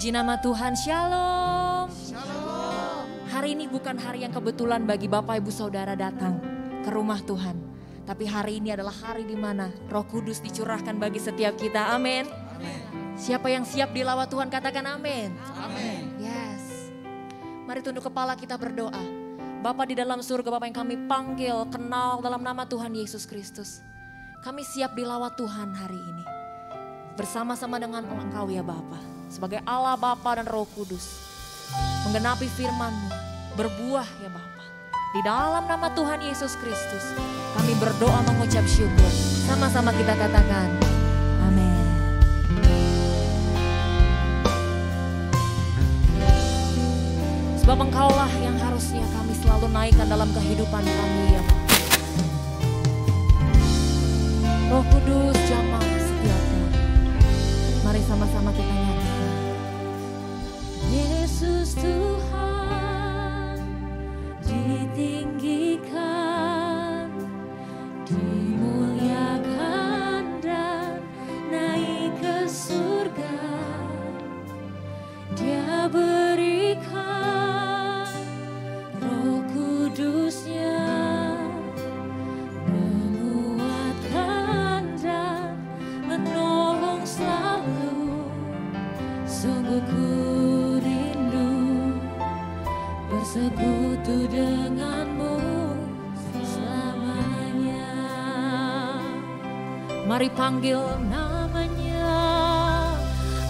Puji nama Tuhan, Shalom. Shalom. Hari ini bukan hari yang kebetulan bagi Bapak Ibu Saudara datang ke rumah Tuhan. Tapi hari ini adalah hari di mana Roh Kudus dicurahkan bagi setiap kita, amin. Siapa yang siap dilawat Tuhan katakan amin. Amin. Yes. Mari tunduk kepala kita berdoa. Bapa di dalam surga, Bapa yang kami panggil, kenal dalam nama Tuhan Yesus Kristus. Kami siap dilawat Tuhan hari ini. Bersama-sama dengan Engkau ya Bapa. Sebagai Allah Bapa dan Roh Kudus. Menggenapi firman-Mu. Berbuah ya Bapa. Di dalam nama Tuhan Yesus Kristus. Kami berdoa mengucap syukur. Sama-sama kita katakan. Amin. Sebab Engkaulah yang harusnya kami selalu naikkan dalam kehidupan kami ya Bapa. Roh Kudus jamah setiapnya. Mari sama-sama kita nyanyikan. Yesus Tuhan ditinggikan, dimuliakan dan naik ke surga. Dia berikan Roh Kudusnya, menguatkan dan menolong selalu. Sungguh ku rindu bersekutu denganmu selamanya. Mari panggil namanya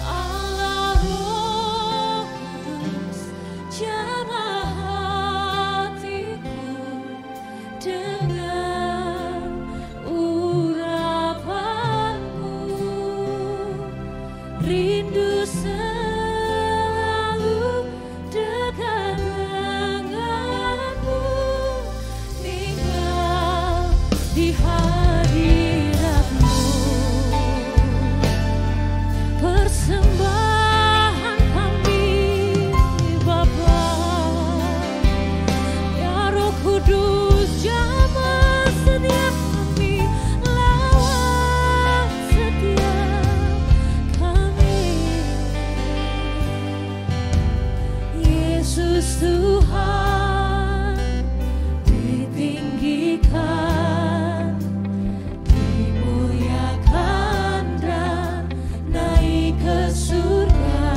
Allah Roh Kudus, jamah hatiku dengan urapanmu. Rindu selalu dekat denganmu, tinggal di hadiratmu. Persembahan kami Bapa, ya Roh Kudus jamah setiap kami, lawat setiap kami. Yesus Tuhan ditinggikan, dimuliakan dan naik ke surga.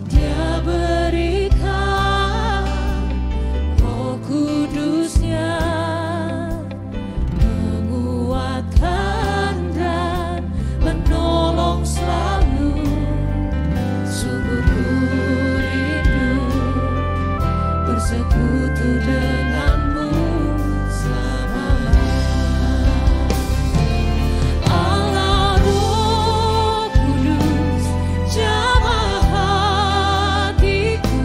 Dia berikan Roh Kudusnya, menguatkan dan menolong selalu. Sungguh ku rindu bersekutu denganmu selamanya. Allah Roh Kudus, jamah hatiku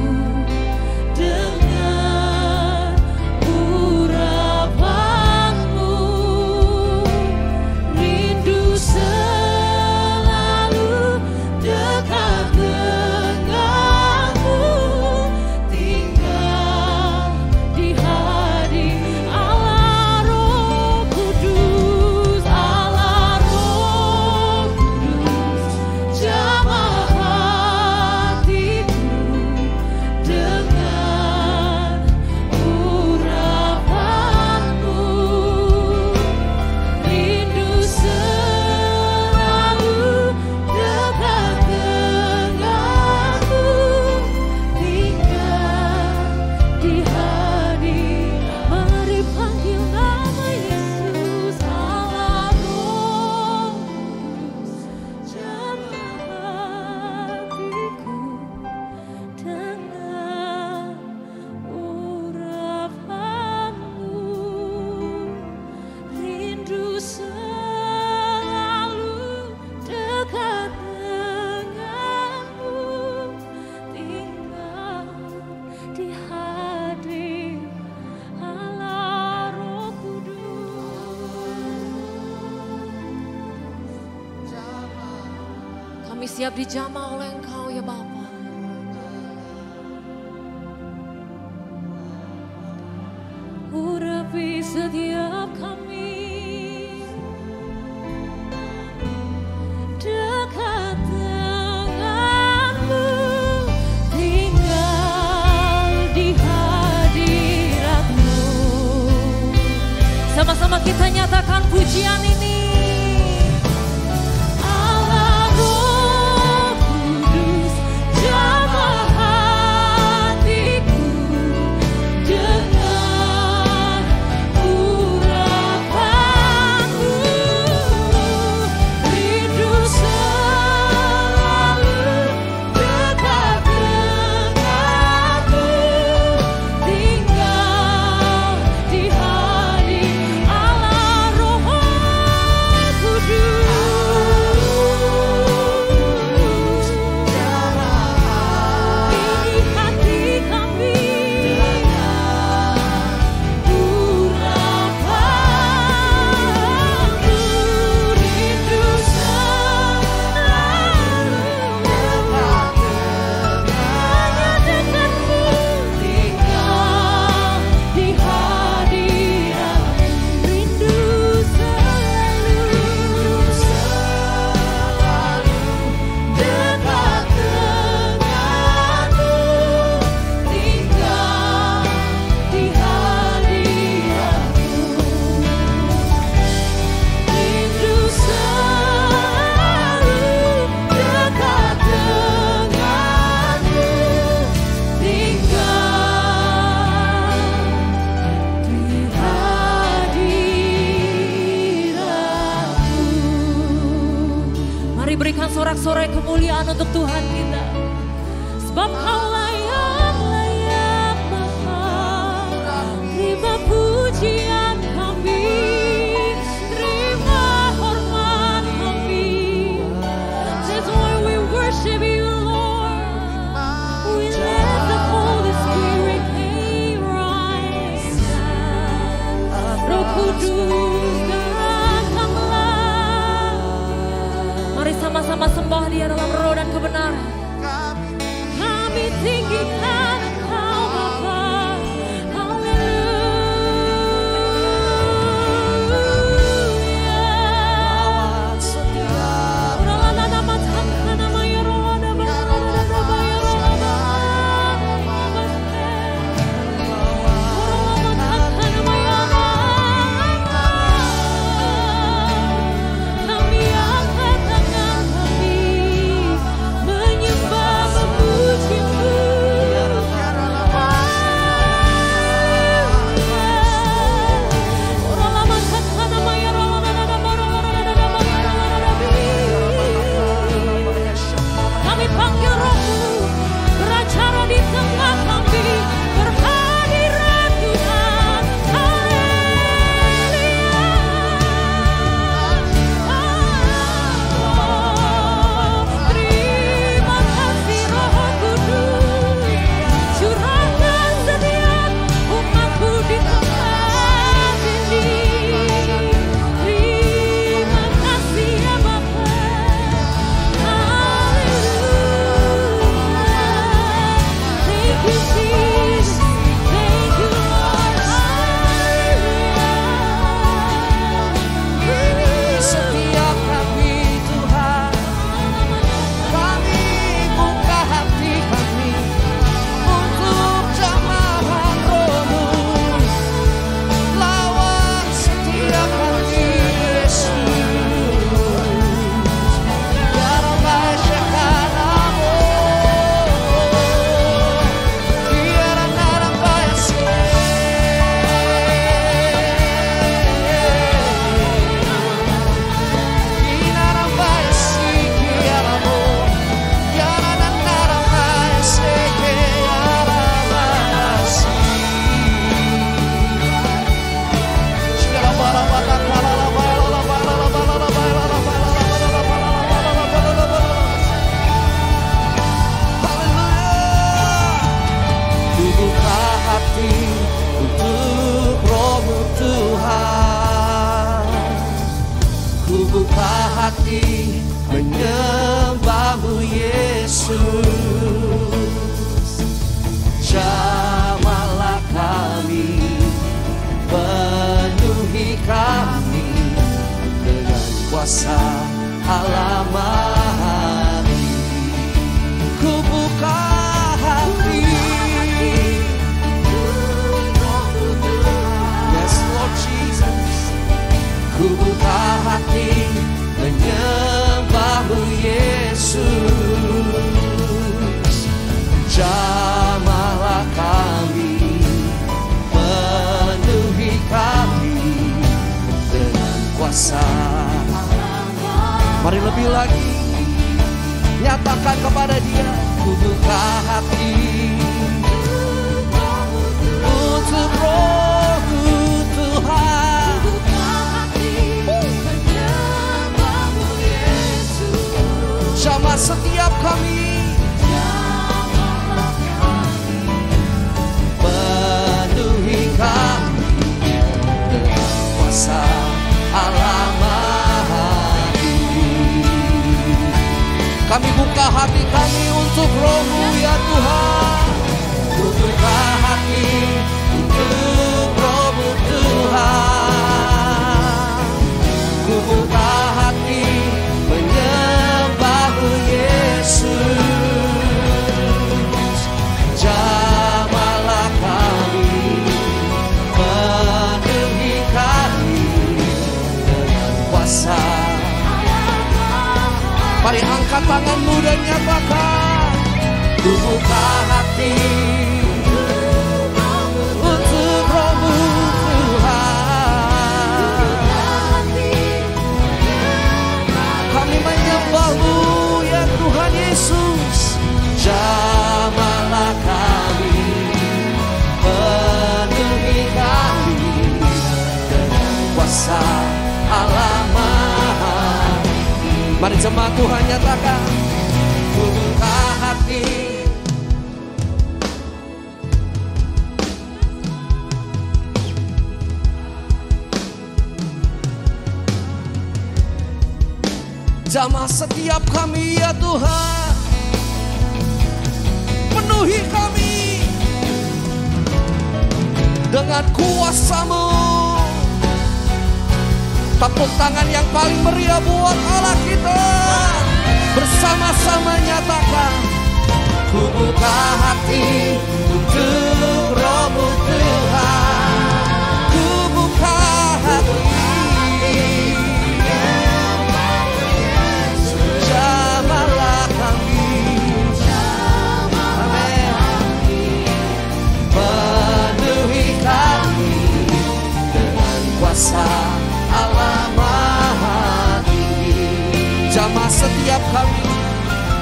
dengan urapanmu. Rindu selalu dekat denganmu, tinggal di hadirat Allah Roh Kudus. Allah Roh Kudus, jamah hatiku dengan urapanmu. Rindu selalu dekat denganmu, tinggal di hadirat. Mari panggil nama Yesus. Allah Roh Kudus, jamah hatiku dengan urapanmu. Rindu selalu dekat denganmu, tinggal di hadirat Allah Roh Kudus. Kami siap dijamah oleh Engkau ya Bapa. Urapi setiap kami, dekat dengan nyatakan pujian ini. Allah Roh Kudus, jamah hatiku dengan urapanmu. Rindu selalu dekat denganmu, tinggal di hadirat Allah Roh Kudus. Ini hati kami urapanmu, rindu selalu dekat denganmu, tinggal di hadiratmu. Rindu selalu dekat denganmu, tinggal di hadiratmu. Rindu selalu dekat denganmu, tinggal di hadiratmu. Mari berikan sorak-sorai kemuliaan untuk Tuhan kita. Sebab Kau layak, layak Bapa. Terima pujian kami, terima hormat kami. That's why we worship you, Lord. We let the Holy Spirit rise. Roh Kudus, datanglah. Mari sama-sama sembah Dia dalam roh dan kebenaran. Kami tinggikan Engkau Bapa. Kami angkat tangan kami menyembah memuji-Mu. Kami panggil Roh-Mu beracara di tengah kami, berhadirat Tuhan. Terima kasih Roh Kudus, curahkan setiap umat-Mu di tempat ini. Terima kasih ya Bapa. Thank you Jesus, thank you Lord. Setiap kami Tuhan, kami buka hati kami untuk jamahan Roh-Mu. Lawan setiap kami Yesus. Ya Rabbi Shekanamu, Kiara Naramba Yaseh. Kinaramba Yaseh Kiaramu, Kiara Naramba Yaseh Kiaramba Yaseh. Ku buka hati untuk Roh-Mu Tuhan. Ku buka hati menyembah-Mu Yesus. Jamahlah kami, penuhi kami dengan kuasa Allah Maha. Ku buka hati. Yes Lord Jesus. ku buka hati menyembah-Mu Yesus. Jamahlah kami, penuhi kami dengan kuasa. Mari lebih lagi nyatakan kepada Dia, ku buka hati untuk Roh-Mu Tuhan. Jamah setiap kami, penuhi kami dengan kuasa Alamahi. Kami buka hati kami untuk Roh-Mu ya Tuhan. Ku buka hati untuk Roh-Mu Tuhan. Ku buka hati menyembah-Mu Yesus. Jamahlah kami, penuhi kami dengan kuasa. Mari angkat tanganmu dan nyatakan, ku buka hati untuk Roh-Mu Tuhan. Kami menyembah-Mu ya Tuhan Yesus. Jamahlah kami, penuhi kami dengan kuasa Alamahi. Mari jemaat Tuhan nyatakan, ku buka hati. Jamah setiap kami ya Tuhan, penuhi kami dengan kuasa-Mu. Tepuk tangan yang paling meriah buat Allah kita. Bersama-sama nyatakan, ku buka hati untuk Roh-Mu Tuhan. Ku buka hati, jamahlah kami, amin. Penuhi kami dengan kuasa Alamahi. Jamah setiap kami,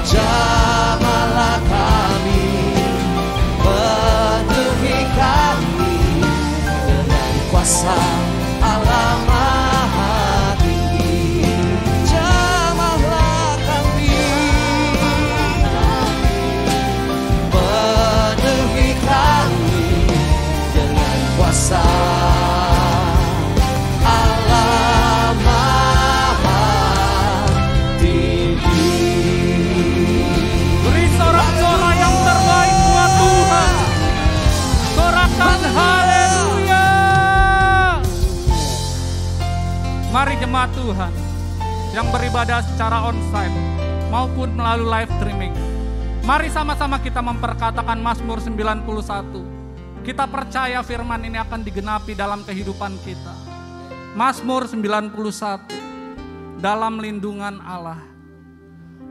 jamahlah kami, penuhi kami dengan kuasa Alamahi. Jamahlah kami, penuhi kami dengan kuasa Mari jemaat Tuhan yang beribadah secara onsite maupun melalui live streaming, mari sama-sama kita memperkatakan Mazmur 91. Kita percaya firman ini akan digenapi dalam kehidupan kita. Mazmur 91, dalam lindungan Allah.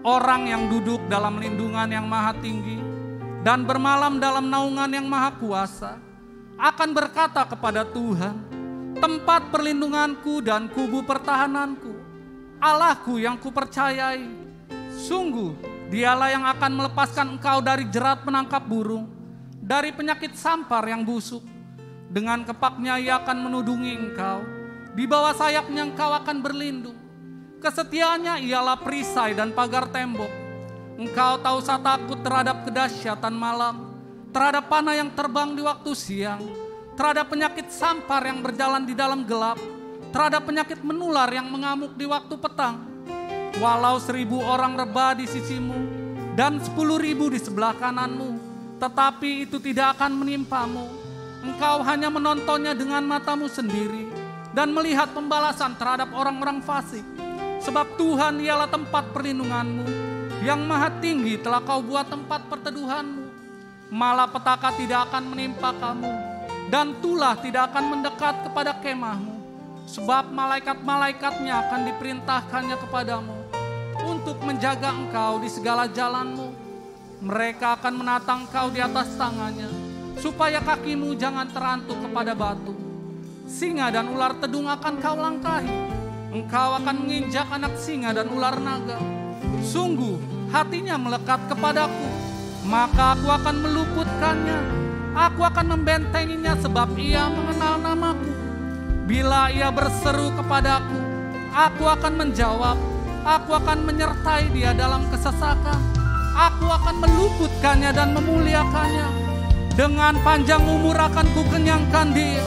Orang yang duduk dalam lindungan yang maha tinggi dan bermalam dalam naungan yang maha kuasa akan berkata kepada Tuhan, tempat perlindunganku dan kubu pertahananku, Allahku yang kupercayai. Sungguh Dialah yang akan melepaskan engkau dari jerat penangkap burung, dari penyakit sampar yang busuk. Dengan kepaknya Ia akan menudungi engkau, di bawah sayapnya engkau akan berlindung. Kesetiaannya ialah perisai dan pagar tembok. Engkau tak usah takut terhadap kedahsyatan malam, terhadap panah yang terbang di waktu siang, terhadap penyakit sampar yang berjalan di dalam gelap, terhadap penyakit menular yang mengamuk di waktu petang. Walau 1000 orang rebah di sisimu dan 10.000 di sebelah kananmu, tetapi itu tidak akan menimpamu. Engkau hanya menontonnya dengan matamu sendiri dan melihat pembalasan terhadap orang-orang fasik. Sebab Tuhan ialah tempat perlindunganmu, yang maha tinggi telah kau buat tempat perteduhanmu. Malapetaka tidak akan menimpa kamu, dan tulah tidak akan mendekat kepada kemahmu. Sebab malaikat-malaikatnya akan diperintahkannya kepadamu untuk menjaga engkau di segala jalanmu. Mereka akan menatang engkau di atas tangannya, supaya kakimu jangan terantuk kepada batu. Singa dan ular tedung akan kau langkahi. Engkau akan menginjak anak singa dan ular naga. Sungguh hatinya melekat kepadaku, maka aku akan meluputkannya. Aku akan membentenginya sebab ia mengenal namaku. Bila ia berseru kepadaku, aku akan menjawab. Aku akan menyertai dia dalam kesesakan. Aku akan meluputkannya dan memuliakannya. Dengan panjang umur akan kukenyangkan dia,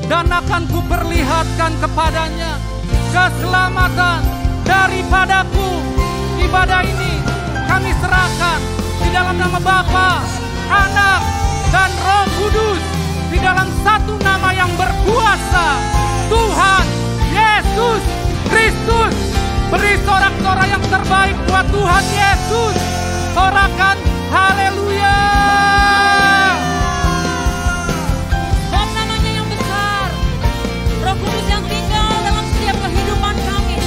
dan akan kuperlihatkan kepadanya keselamatan daripadaku. Ibadah ini kami serahkan di dalam nama Bapa, Anak, dan Roh Kudus, di dalam satu nama yang berkuasa, Tuhan Yesus Kristus. Beri sorak-sorai yang terbaik buat Tuhan Yesus. Sorakan haleluya. Sebab namanya yang besar, Roh Kudus yang tinggal dalam setiap kehidupan kami,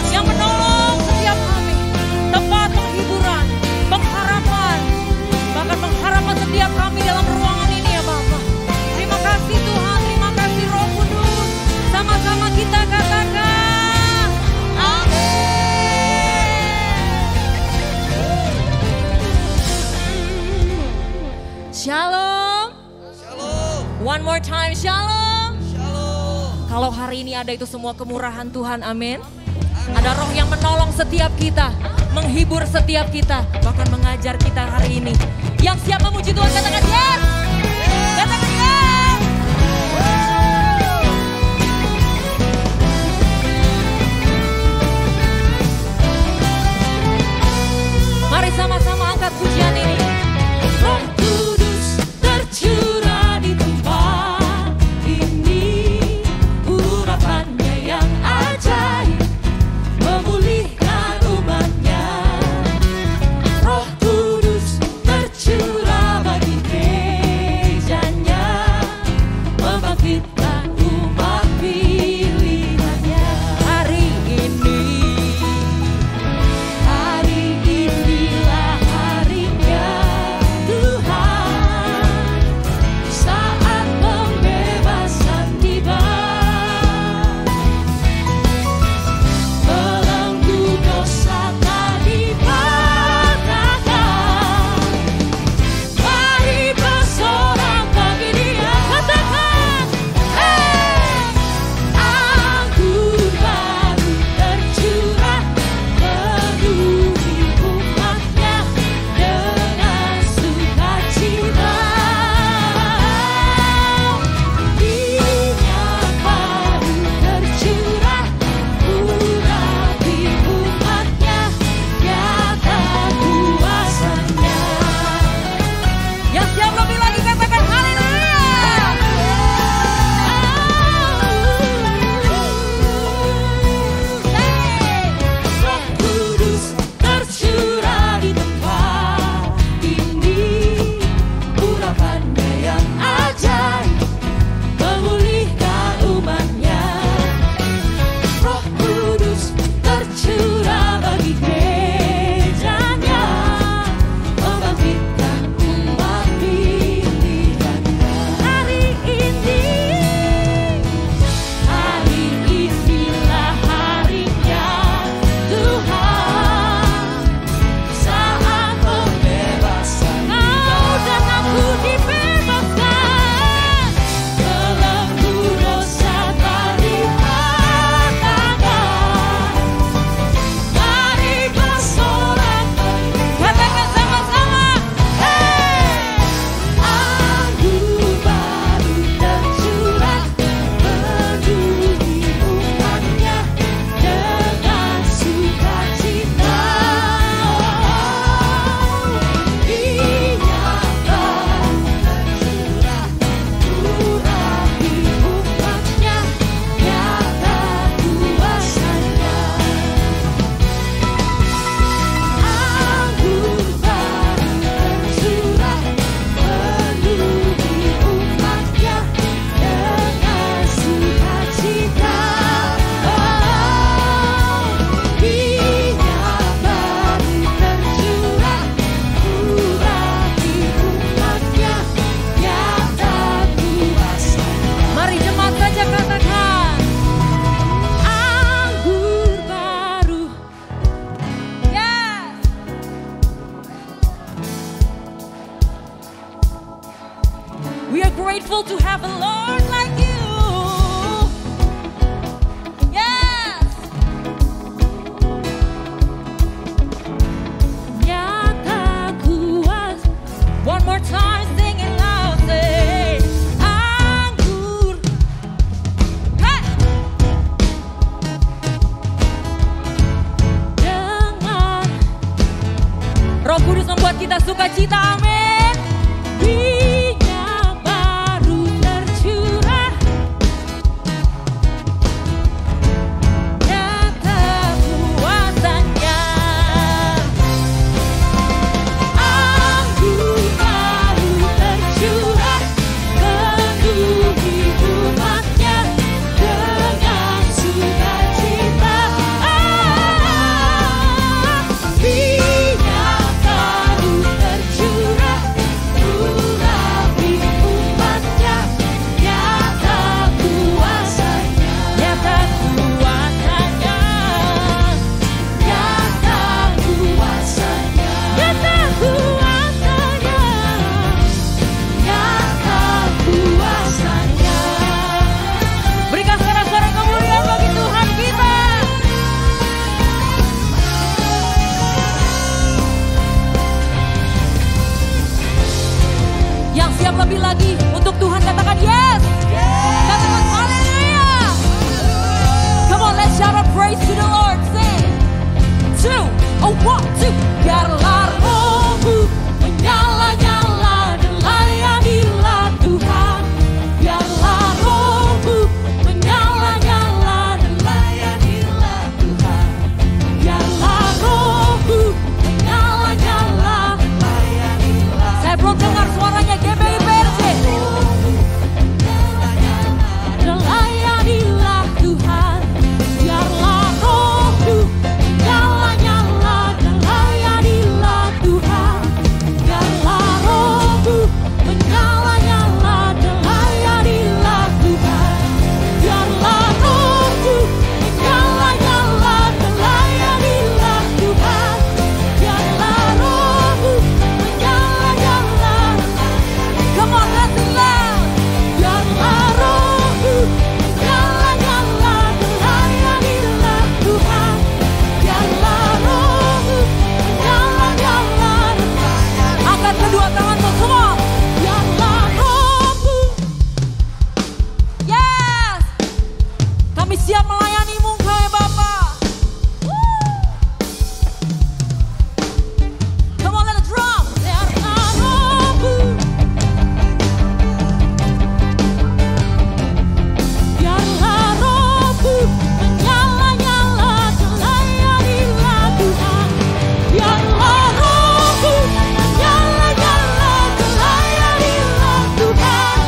yang menolong setiap kami, tempat penghiburan, pengharapan, bahkan pengharapan setiap kami dalam ruangan ini ya Bapa. Terima kasih Tuhan, terima kasih Roh Kudus. Sama-sama kita katakan amin. Shalom. Shalom. One more time, shalom. Shalom. Kalau hari ini ada itu semua kemurahan Tuhan, amin. Ada roh yang menolong setiap kita, menghibur setiap kita, bahkan mengajar kita hari ini. Yang siap memuji Tuhan katakan yes. Katakan yes. Mari sama-sama angkat pujian ini. Roh Kudus tercurah di tempat ini, urapannya yang ajaib memulihkan umatnya. Roh Kudus tercurah bagi gereja. have a Lord like you. Yes. Nyata kuat. One more time, sing it loud, say anggur. Hey. Dengan Roh Kudus membuat kita sukacita, amin. Minyak baru tercurah, nyata kuasanya. Anggur baru tercurah, penuhi umatnya dengan sukacita. Minyak baru tercurah, urapi umatnya, nyata kuasanya. Nyata kuasanya. Nyata kuasanya. Nyata kuasanya. Nyata kuasanya. Berikan suara-suara kemuliaan bagi Tuhan kita. Yang siap lebih lagi untuk Tuhan, katakan yes. Katakan haleluya. Come on, let's shout out praise to the Lord. Sing. 2, 1, 2. Biarlah rohmu menyala-nyala dan layanilah Tuhan. Biarlah rohmu menyala-nyala dan layanilah Tuhan. Biarlah rohmu menyala-nyala dan layanilah. Saya belum dengar suaranya GBI PRC. Dan layanilah Tuhan. Biarlah rohmu menyala-nyala dan layanilah Tuhan. Biarlah rohmu menyala-nyala dan layanilah Tuhan. Biarlah rohmu menyala-nyala dan layanilah Tuhan. Biarlah rohmu menyala-nyala. Come on, let's sing loud. Biarlah rohmu menyala-nyala dan layanilah Tuhan. Biarlah rohmu menyala-nyala dan layanilah. Angkat kedua tanganmu, semua. Biarlah rohmu. Yes. Kami siap melayanimu, hai Bapa. Come on, let the drum. Biarlah rohmu. Biarlah rohmu menyala-nyala dan layanilah Tuhan. Biarlah rohmu menyala-nyala dan layanilah Tuhan.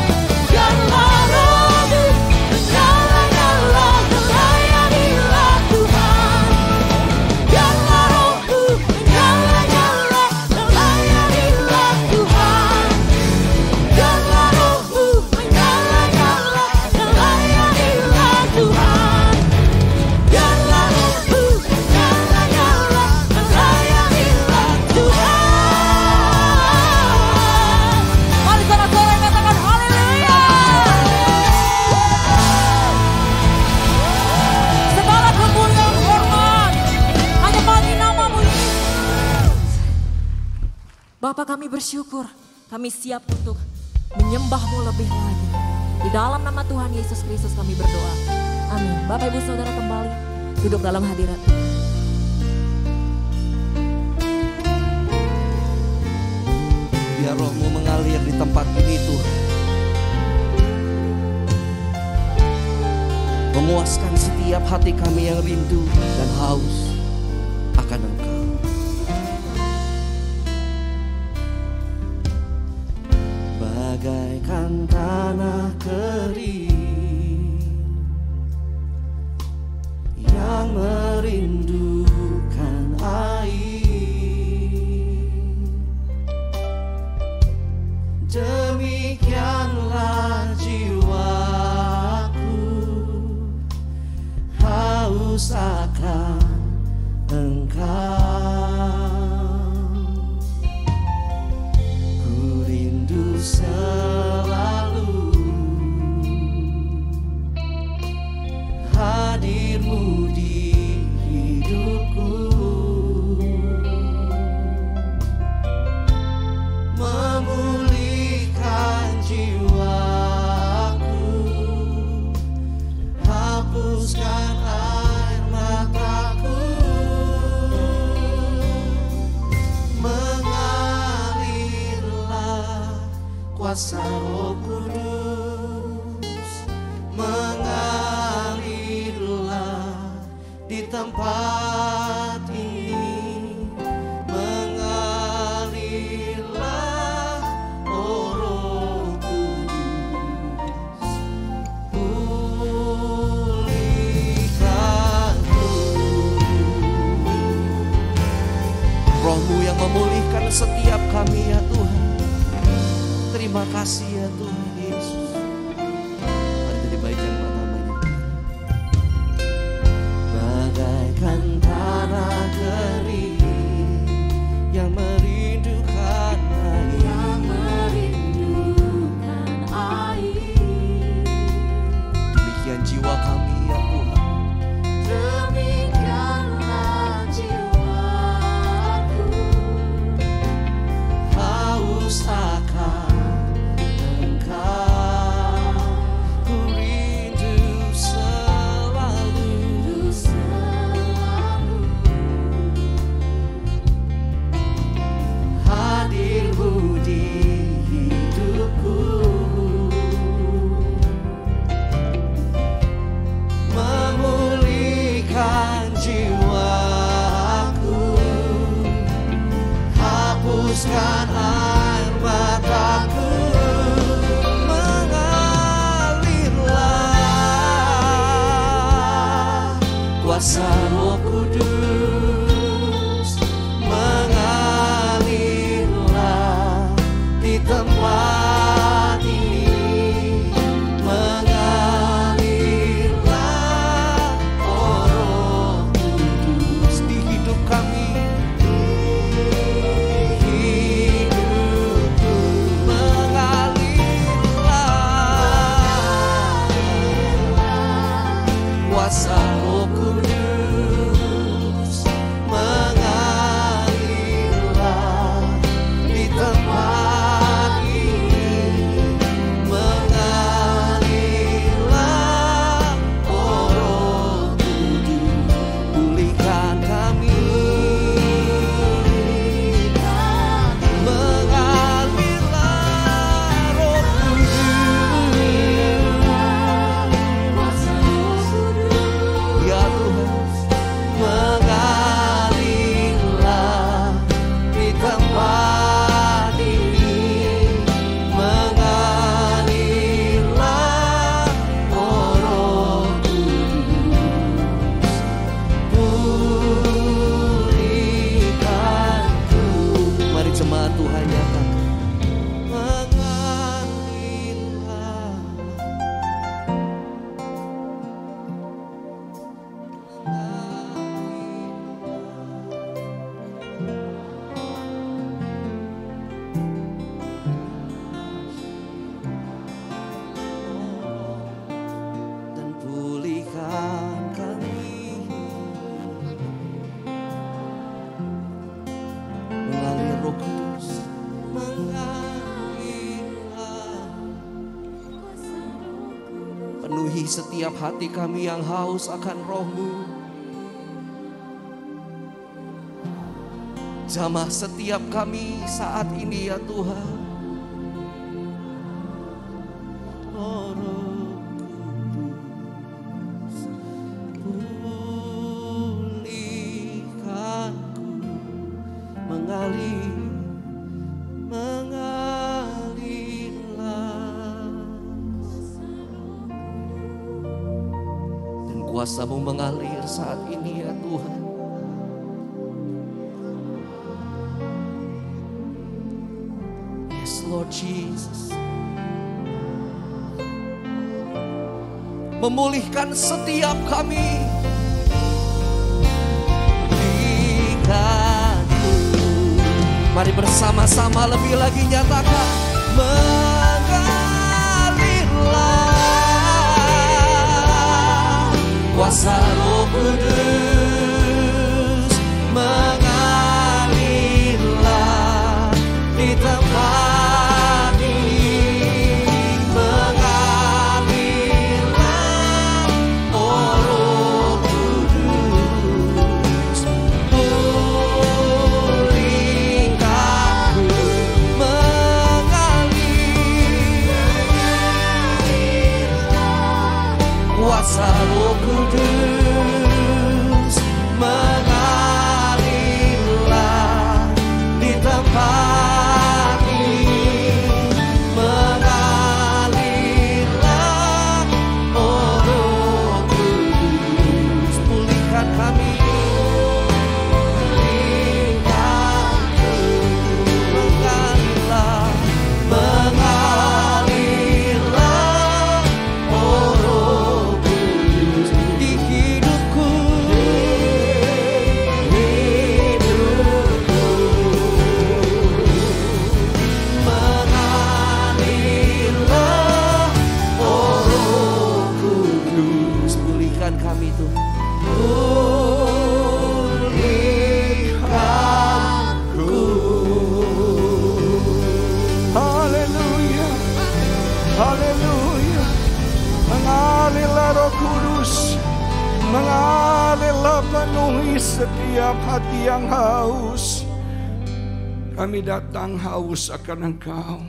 Biarlah rohmu menyala-nyala dan layanilah Tuhan. Biarlah rohmu menyala-nyala dan layanilah Tuhan. Biarlah rohmu menyala-nyala dan layanilah Tuhan. Biarlah rohmu menyala-nyala dan layanilah Tuhan. Mari saudara-saudara katakan haleluya. Segala kemuliaan hormat hanya bagi nama-Mu, Yesus. Bapa, kami bersyukur, kami siap untuk menyembah-Mu lebih lagi. Di dalam nama Tuhan Yesus Kristus kami berdoa. Amin. Bapak Ibu Saudara kembali duduk dalam hadirat. Biar rohmu mengalir di tempat ini Tuhan. Memuaskan setiap hati kami yang rindu dan haus akan Engkau. Bagaikan tanah kering yang merindukan air, demikianlah jiwaku haus akan Engkau. Ku rindu selalu Terima kasih ya Tuhan Yesus. Mari jadi baik yang pertamanya. Bagaikan tanah kering yang merindukan air, demikian jiwa kami ya Tuhan. Demikianlah jiwaku, Haus akan Engkau, ku rindu selalu. Hadirmu di hidupku, memulihkan jiwaku, hapuskan air mataku, mengalirlah kuasa Roh Kudus, mengalirlah di tempat ini, mengalirlah oh Roh Kudus di hidup kami, hidupku, mengalirlah kuasa Roh Kudus, mengalirlah di tempat ini, mengalirlah oh Roh Kudus, pulihkan kami, mengalirlah Roh Kudus, ya Tuhan, mengalirlah di tempat ini, mengalirlah oh Roh Kudus, pulihkanku. Mari jemaat Tuhan nyatakan, mengalirlah. Dan pulihkan kami, mengalir Roh Kudus, mengalirlah, penuhi setiap hati kami yang haus akan Roh-Mu. Jamah setiap kami saat ini ya Tuhan. Oh Roh Kudus, pulihkanku, mengalirlah, dan kuasa-Mu mengalir saat ini ya Tuhan. Yes Lord Jesus, memulihkan setiap kami. Pulihkanku. Mari bersama-sama lebih lagi nyatakan, mengalirlah kuasa Roh Kudus, mengalirlah di tempat ini, mengalirlah oh Roh Kudus, pulihkanku, mengalirlah kuasa Roh Kudus, mengalirlah di tempat ini, mengalirlah oh Roh Kudus, pulihkan kami, pulihkanku, mengalirlah, mengalirlah Mengalirlah Roh Kudus, mengalirlah penuhi setiap hati yang haus. Kami datang haus akan Engkau.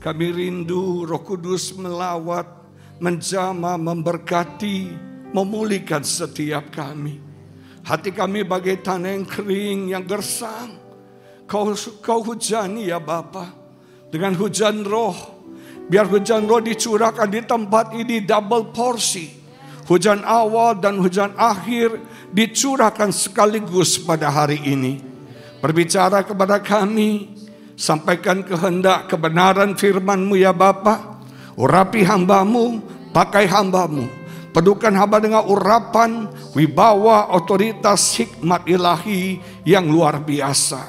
Kami rindu Roh Kudus melawat, menjamah, memberkati, memulihkan setiap kami. Hati kami bagai tanah yang kering, yang gersang. Kau hujani ya Bapa, dengan hujan roh. Biar hujan roh dicurahkan di tempat ini double porsi. Hujan awal dan hujan akhir dicurahkan sekaligus pada hari ini. Berbicara kepada kami, sampaikan kehendak kebenaran firman-Mu ya Bapa. Urapi hamba-Mu, pakai hamba-Mu. Peduhkan hamba dengan urapan, wibawa, otoritas, hikmat ilahi yang luar biasa.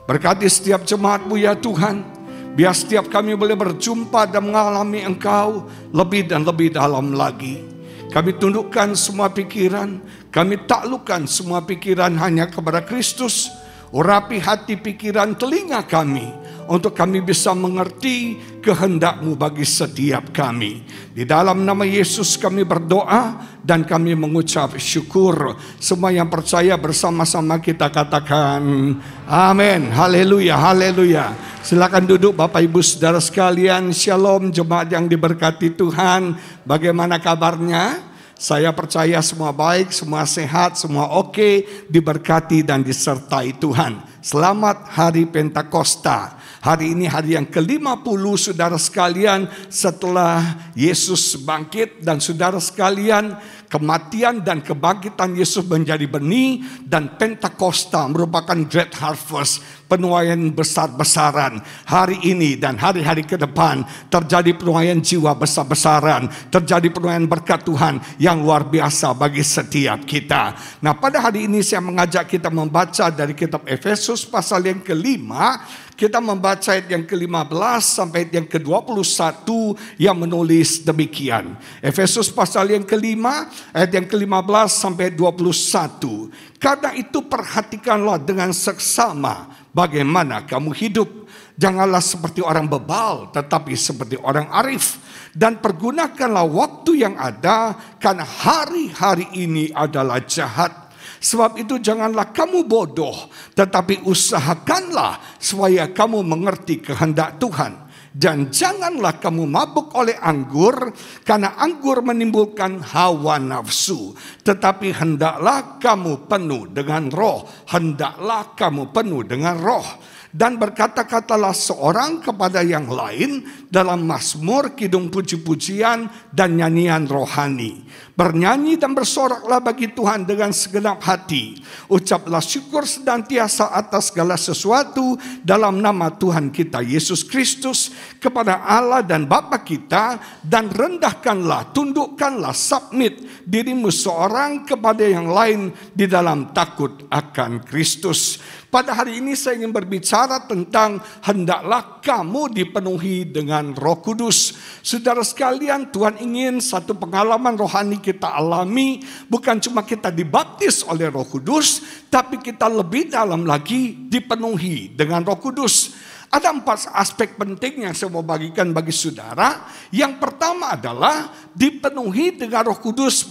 Berkati setiap jemaat-Mu ya Tuhan. Biar setiap kami boleh berjumpa dan mengalami Engkau lebih dan lebih dalam lagi. Kami tundukkan semua pikiran, kami taklukkan semua pikiran hanya kepada Kristus. Urapi hati, pikiran, telinga kami untuk kami bisa mengerti kehendak-Mu bagi setiap kami. Di dalam nama Yesus kami berdoa dan kami mengucap syukur. Semua yang percaya bersama-sama kita katakan amin. Haleluya, haleluya. Silakan duduk Bapak Ibu Saudara sekalian. Shalom jemaat yang diberkati Tuhan. Bagaimana kabarnya? Saya percaya semua baik, semua sehat, semua oke, diberkati dan disertai Tuhan. Selamat Hari Pentakosta. Hari ini hari yang ke-50 saudara sekalian setelah Yesus bangkit. Dan saudara sekalian, kematian dan kebangkitan Yesus menjadi benih. Dan Pentakosta merupakan great harvest, penuaian besar-besaran. Hari ini dan hari-hari ke depan terjadi penuaian jiwa besar-besaran. Terjadi penuaian berkat Tuhan yang luar biasa bagi setiap kita. Nah, pada hari ini saya mengajak kita membaca dari kitab Efesus pasal yang ke-5. Kita membaca ayat yang ke-15 sampai ayat yang ke-21 yang menulis demikian. Efesus pasal yang ke-5 ayat yang ke-15 sampai 21. Karena itu perhatikanlah dengan seksama bagaimana kamu hidup. Janganlah seperti orang bebal, tetapi seperti orang arif. Dan pergunakanlah waktu yang ada, karena hari-hari ini adalah jahat. Sebab itu janganlah kamu bodoh, tetapi usahakanlah supaya kamu mengerti kehendak Tuhan. Dan janganlah kamu mabuk oleh anggur, karena anggur menimbulkan hawa nafsu. Tetapi hendaklah kamu penuh dengan roh. Hendaklah kamu penuh dengan roh. Dan berkata-katalah seorang kepada yang lain dalam mazmur, kidung puji-pujian, dan nyanyian rohani. Bernyanyi dan bersoraklah bagi Tuhan dengan segenap hati. Ucaplah syukur senantiasa atas segala sesuatu dalam nama Tuhan kita Yesus Kristus kepada Allah dan Bapa kita. Dan rendahkanlah, tundukkanlah, submit dirimu seorang kepada yang lain di dalam takut akan Kristus. Pada hari ini saya ingin berbicara tentang hendaklah kamu dipenuhi dengan Roh Kudus. Saudara sekalian, Tuhan ingin satu pengalaman rohani kita alami. Bukan cuma kita dibaptis oleh Roh Kudus, tapi kita lebih dalam lagi dipenuhi dengan Roh Kudus. Ada 4 aspek penting yang saya mau bagikan bagi saudara. Yang pertama adalah dipenuhi dengan Roh Kudus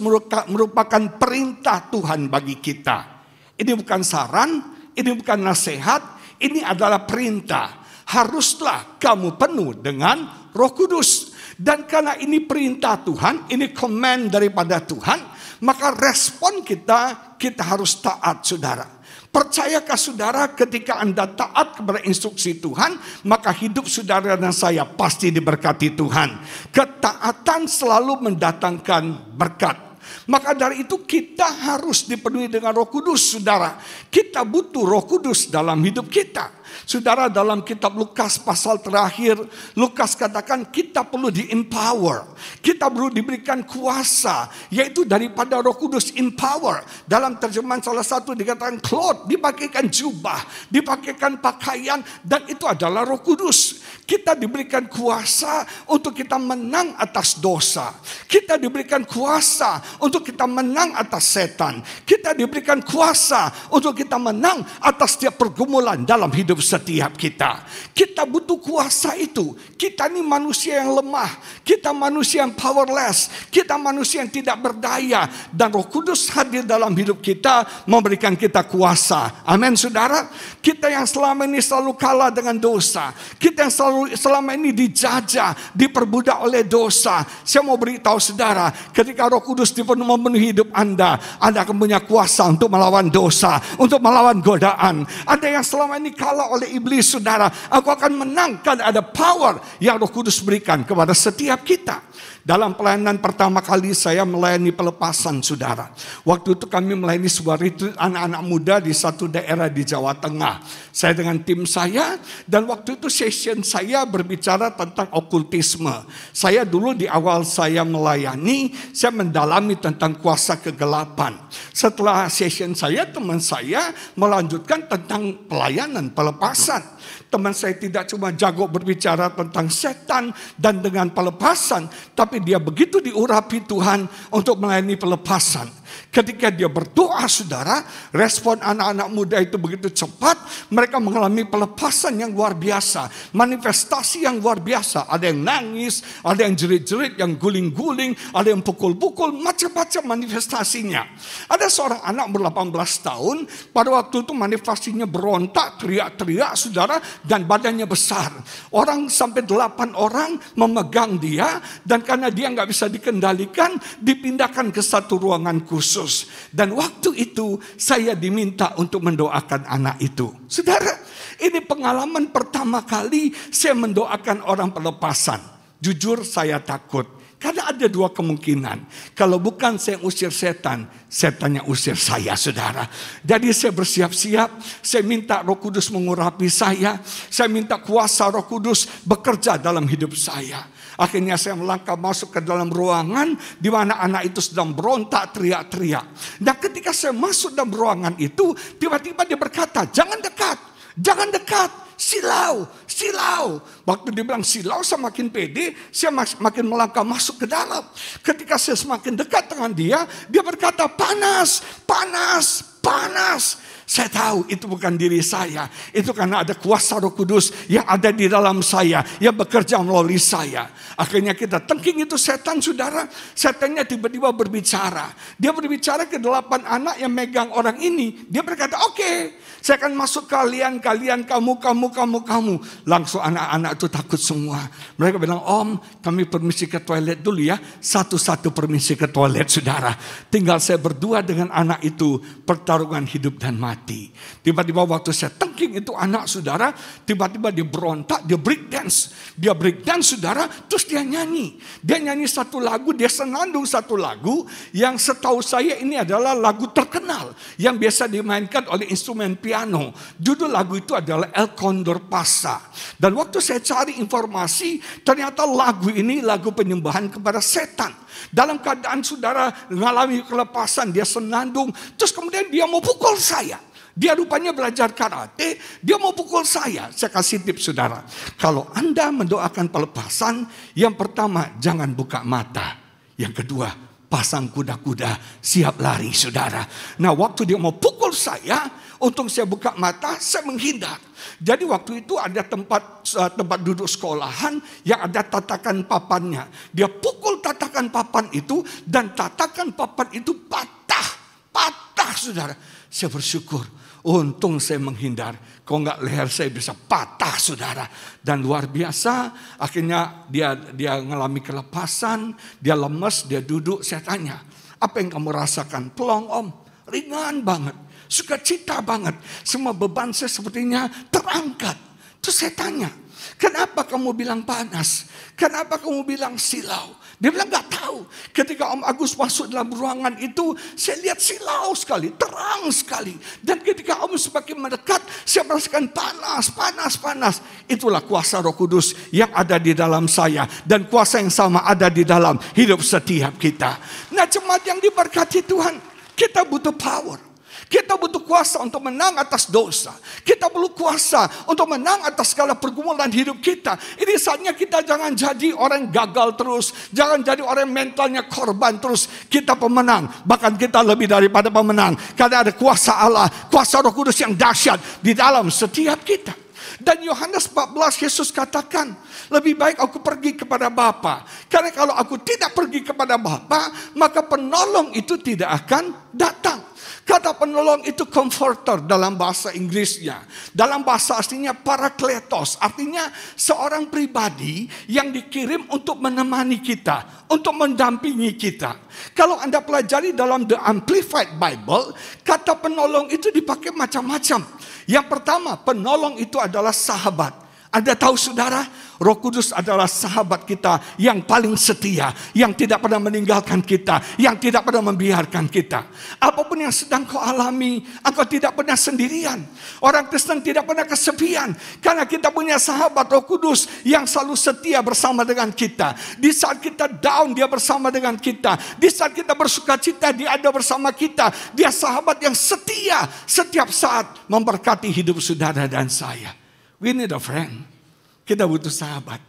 merupakan perintah Tuhan bagi kita. Ini bukan saran, ini bukan nasihat, ini adalah perintah. Haruslah kamu penuh dengan Roh Kudus. Dan karena ini perintah Tuhan, ini command daripada Tuhan, maka respon kita harus taat saudara. Percayakah saudara ketika Anda taat kepada instruksi Tuhan, maka hidup saudara dan saya pasti diberkati Tuhan. Ketaatan selalu mendatangkan berkat. Maka dari itu kita harus dipenuhi dengan Roh Kudus, saudara. Kita butuh Roh Kudus dalam hidup kita. Saudara, dalam kitab Lukas pasal terakhir, Lukas katakan kita perlu di-empower. Kita perlu diberikan kuasa, yaitu daripada Roh Kudus, empower. Dalam terjemahan salah satu dikatakan cloth, dipakaikan jubah, dipakaikan pakaian, dan itu adalah Roh Kudus. Kita diberikan kuasa untuk kita menang atas dosa. Kita diberikan kuasa untuk kita menang atas setan. Kita diberikan kuasa untuk kita menang atas setiap pergumulan dalam hidup hidup setiap kita. Kita butuh kuasa itu. Kita ini manusia yang lemah. Kita manusia yang powerless. Kita manusia yang tidak berdaya. Dan Roh Kudus hadir dalam hidup kita, memberikan kita kuasa. Amin, saudara. Kita yang selama ini selalu kalah dengan dosa. Kita yang selama ini dijajah, diperbudak oleh dosa. Saya mau beritahu saudara, ketika Roh Kudus memenuhi hidup Anda akan punya kuasa untuk melawan dosa, untuk melawan godaan. Ada yang selama ini kalah oleh iblis, saudara, aku akan menangkan. Ada power yang Roh Kudus berikan kepada setiap kita. Dalam pelayanan pertama kali saya melayani pelepasan, saudara. Waktu itu kami melayani sebuah retreat anak-anak muda di satu daerah di Jawa Tengah. Saya dengan tim saya, dan waktu itu session saya berbicara tentang okultisme. Saya dulu di awal saya melayani, saya mendalami tentang kuasa kegelapan. Setelah session saya, teman saya melanjutkan tentang pelayanan pelepasan. Teman saya tidak cuma jago berbicara tentang setan dan dengan pelepasan, tapi dia begitu diurapi Tuhan untuk melayani pelepasan. Ketika dia berdoa, saudara, respon anak-anak muda itu begitu cepat. Mereka mengalami pelepasan yang luar biasa, manifestasi yang luar biasa. Ada yang nangis, ada yang jerit-jerit, yang guling-guling, ada yang pukul-pukul, macam-macam manifestasinya. Ada seorang anak ber-18 tahun, pada waktu itu manifestasinya berontak, teriak-teriak, saudara, dan badannya besar. Orang sampai 8 orang memegang dia, dan karena dia nggak bisa dikendalikan, dipindahkan ke satu ruangan khusus. Dan waktu itu saya diminta untuk mendoakan anak itu. Saudara, ini pengalaman pertama kali saya mendoakan orang pelepasan. Jujur saya takut. Karena ada dua kemungkinan. Kalau bukan saya usir setan, setannya usir saya, saudara. Jadi saya bersiap-siap. Saya minta Roh Kudus mengurapi saya. Saya minta kuasa Roh Kudus bekerja dalam hidup saya. Akhirnya saya melangkah masuk ke dalam ruangan di mana anak itu sedang berontak, teriak-teriak. Dan ketika saya masuk dalam ruangan itu, tiba-tiba dia berkata, jangan dekat, jangan dekat, silau, silau. Waktu dia bilang silau, saya makin pede, saya makin melangkah masuk ke dalam. Ketika saya semakin dekat dengan dia, dia berkata, panas, panas, panas. Saya tahu itu bukan diri saya. Itu karena ada kuasa Roh Kudus yang ada di dalam saya, yang bekerja melalui saya. Akhirnya kita tengking itu setan, saudara. Setannya tiba-tiba berbicara. Dia berbicara ke 8 anak yang megang orang ini. Dia berkata, oke, saya akan masuk kalian, kamu. Langsung anak-anak itu takut semua. Mereka bilang, Om, kami permisi ke toilet dulu ya. Satu-satu permisi ke toilet, saudara. Tinggal saya berdua dengan anak itu, pertarungan hidup dan mati. Tiba-tiba waktu saya tengking itu anak, saudara, tiba-tiba dia berontak, dia break dance, saudara, terus dia nyanyi. Dia nyanyi satu lagu, dia senandung satu lagu yang setahu saya ini adalah lagu terkenal yang biasa dimainkan oleh instrumen piano. Judul lagu itu adalah El Condor Pasa. Dan waktu saya cari informasi, ternyata lagu ini lagu penyembahan kepada setan. Dalam keadaan saudara mengalami kelepasan, dia senandung, terus kemudian dia mau pukul saya. Dia rupanya belajar karate, dia mau pukul saya. Saya kasih tips, saudara. Kalau Anda mendoakan pelepasan, yang pertama jangan buka mata. Yang kedua, pasang kuda-kuda, siap lari, saudara. Nah, waktu dia mau pukul saya, untung saya buka mata, saya menghindar. Jadi waktu itu ada tempat duduk sekolahan yang ada tatakan papannya. Dia pukul tatakan papan itu, dan tatakan papan itu patah, saudara. Saya bersyukur, untung saya menghindar. Kalau enggak leher saya bisa patah, saudara. Dan luar biasa, akhirnya dia mengalami kelepasan, dia lemes, dia duduk. Saya tanya, apa yang kamu rasakan? Plong, Om, ringan banget, sukacita banget. Semua beban saya sepertinya terangkat. Terus saya tanya, kenapa kamu bilang panas? Kenapa kamu bilang silau? Dia bilang gak tahu. Ketika Om Agus masuk dalam ruangan itu, saya lihat silau sekali, terang sekali. Dan ketika Om semakin mendekat, saya merasakan panas. Itulah kuasa Roh Kudus yang ada di dalam saya. Dan kuasa yang sama ada di dalam hidup setiap kita. Nah, jemaat yang diberkati Tuhan, kita butuh power. Kita butuh kuasa untuk menang atas dosa. Kita perlu kuasa untuk menang atas segala pergumulan hidup kita. Ini saatnya kita jangan jadi orang gagal terus. Jangan jadi orang mentalnya korban terus. Kita pemenang. Bahkan kita lebih daripada pemenang. Karena ada kuasa Allah, kuasa Roh Kudus yang dahsyat di dalam setiap kita. Dan Yohanes 14 Yesus katakan, lebih baik aku pergi kepada Bapa. Karena kalau aku tidak pergi kepada Bapa, maka penolong itu tidak akan datang. Kata penolong itu comforter dalam bahasa Inggrisnya. Dalam bahasa aslinya parakletos. Artinya seorang pribadi yang dikirim untuk menemani kita, untuk mendampingi kita. Kalau Anda pelajari dalam The Amplified Bible, kata penolong itu dipakai macam-macam. Yang pertama, penolong itu adalah sahabat. Anda tahu saudara, Roh Kudus adalah sahabat kita yang paling setia, yang tidak pernah meninggalkan kita, yang tidak pernah membiarkan kita. Apapun yang sedang kau alami, engkau tidak pernah sendirian. Orang Kristen tidak pernah kesepian, karena kita punya sahabat Roh Kudus yang selalu setia bersama dengan kita. Di saat kita down, dia bersama dengan kita. Di saat kita bersuka cita, dia ada bersama kita. Dia sahabat yang setia setiap saat memberkati hidup saudara dan saya. We need a friend. Kita butuh sahabat.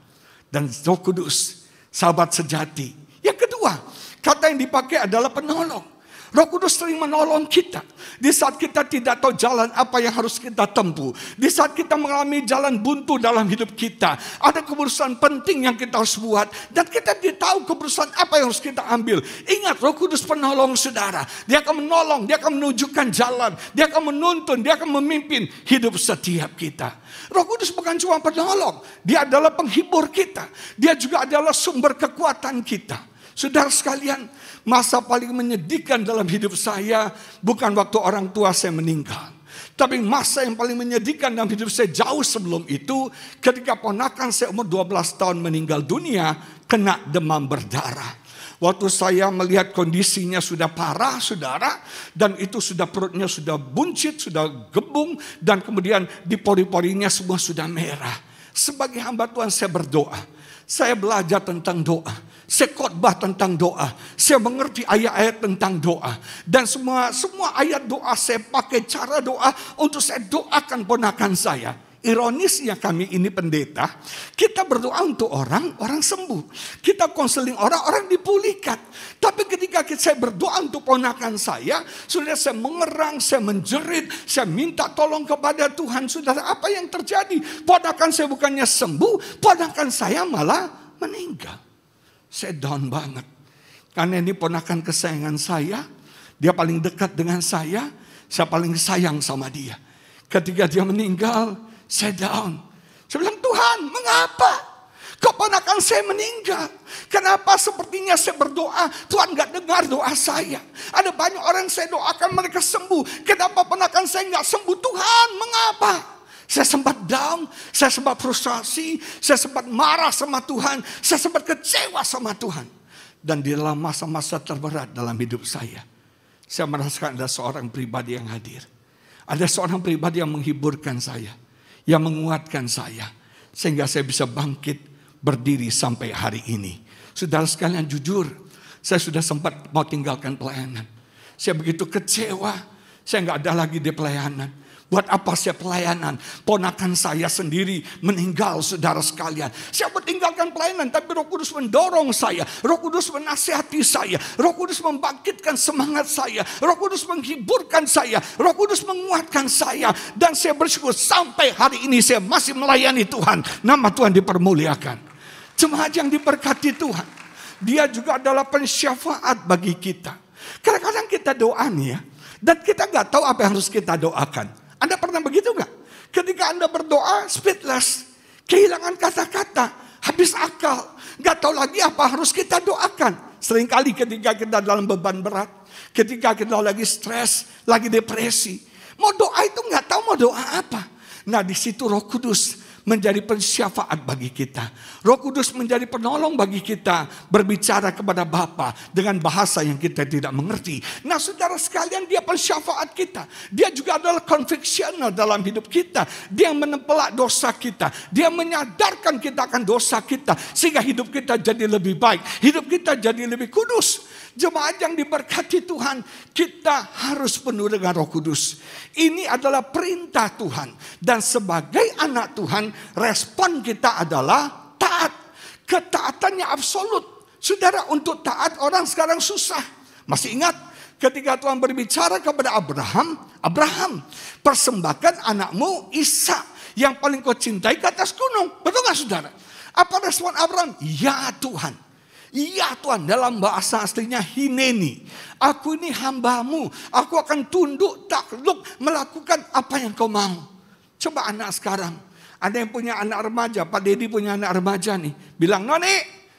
Dan Roh Kudus, sahabat sejati. Yang kedua, kata yang dipakai adalah penolong. Roh Kudus sering menolong kita. Di saat kita tidak tahu jalan apa yang harus kita tempuh. Di saat kita mengalami jalan buntu dalam hidup kita. Ada keputusan penting yang kita harus buat. Dan kita tidak tahu keputusan apa yang harus kita ambil. Ingat, Roh Kudus penolong saudara. Dia akan menolong, dia akan menunjukkan jalan. Dia akan menuntun, dia akan memimpin hidup setiap kita. Roh Kudus bukan cuma penolong. Dia adalah penghibur kita. Dia juga adalah sumber kekuatan kita. Saudara sekalian, masa paling menyedihkan dalam hidup saya bukan waktu orang tua saya meninggal. Tapi masa yang paling menyedihkan dalam hidup saya jauh sebelum itu, ketika ponakan saya umur 12 tahun meninggal dunia, kena demam berdarah. Waktu saya melihat kondisinya sudah parah, saudara, dan itu sudah perutnya sudah buncit, sudah gebung, dan kemudian di pori-porinya semua sudah merah. Sebagai hamba Tuhan saya berdoa. Saya belajar tentang doa. Saya khotbah tentang doa. Saya mengerti ayat-ayat tentang doa. Dan semua ayat doa saya pakai cara doa untuk saya doakan ponakan saya. Ironisnya kami ini pendeta, kita berdoa untuk orang sembuh. Kita konseling orang dipulihkan. Tapi ketika saya berdoa untuk ponakan saya, sudah saya mengerang, saya menjerit, saya minta tolong kepada Tuhan. Saudara, apa yang terjadi? Ponakan saya bukannya sembuh, ponakan saya malah meninggal. Saya down banget. Karena ini ponakan kesayangan saya. Dia paling dekat dengan saya paling sayang sama dia. Ketika dia meninggal, saya down. Saya bilang, Tuhan, mengapa? Kok ponakan saya meninggal? Kenapa sepertinya saya berdoa, Tuhan gak dengar doa saya? Ada banyak orang saya doakan mereka sembuh. Kenapa ponakan saya gak sembuh? Tuhan, mengapa? Saya sempat down, saya sempat frustrasi, saya sempat marah sama Tuhan, saya sempat kecewa sama Tuhan. Dan di dalam masa-masa terberat dalam hidup saya merasakan ada seorang pribadi yang hadir. Ada seorang pribadi yang menghiburkan saya, yang menguatkan saya, sehingga saya bisa bangkit berdiri sampai hari ini. Saudara sekalian, jujur, saya sudah sempat mau tinggalkan pelayanan. Saya begitu kecewa, saya gak ada lagi di pelayanan. Buat apa saya pelayanan? Ponakan saya sendiri meninggal, saudara sekalian. Saya tinggalkan pelayanan, tapi Roh Kudus mendorong saya. Roh Kudus menasihati saya. Roh Kudus membangkitkan semangat saya. Roh Kudus menghiburkan saya. Roh Kudus menguatkan saya. Dan saya bersyukur sampai hari ini saya masih melayani Tuhan. Nama Tuhan dipermuliakan. Jemaat yang diberkati Tuhan, Dia juga adalah pensyafaat bagi kita. Kadang-kadang kita doa nih ya, dan kita gak tahu apa yang harus kita doakan. Anda pernah begitu gak? Ketika Anda berdoa speechless, kehilangan kata-kata, habis akal, gak tahu lagi apa harus kita doakan. Seringkali ketika kita dalam beban berat, ketika kita lagi stres, lagi depresi, mau doa itu gak tahu mau doa apa. Nah, di situ Roh Kudus menjadi pensyafaat bagi kita. Roh Kudus menjadi penolong bagi kita berbicara kepada Bapa dengan bahasa yang kita tidak mengerti. Nah, saudara sekalian, Dia pensyafaat kita. Dia juga adalah convictional dalam hidup kita. Dia yang menempelak dosa kita. Dia menyadarkan kita akan dosa kita sehingga hidup kita jadi lebih baik. Hidup kita jadi lebih kudus. Jemaat yang diberkati Tuhan, kita harus penuh dengan Roh Kudus. Ini adalah perintah Tuhan. Dan sebagai anak Tuhan, respon kita adalah taat. Ketaatannya absolut. Saudara, untuk taat orang sekarang susah. Masih ingat ketika Tuhan berbicara kepada Abraham, Abraham, persembahkan anakmu Ishak yang paling kau cintai ke atas gunung. Betul gak saudara? Apa respon Abraham? Ya Tuhan. Ya Tuhan, dalam bahasa aslinya Hineni. Aku ini hambamu. Aku akan tunduk, takluk, melakukan apa yang kau mau. Coba anak sekarang. Ada yang punya anak remaja. Pak Dedi punya anak remaja nih. Bilang, Noni,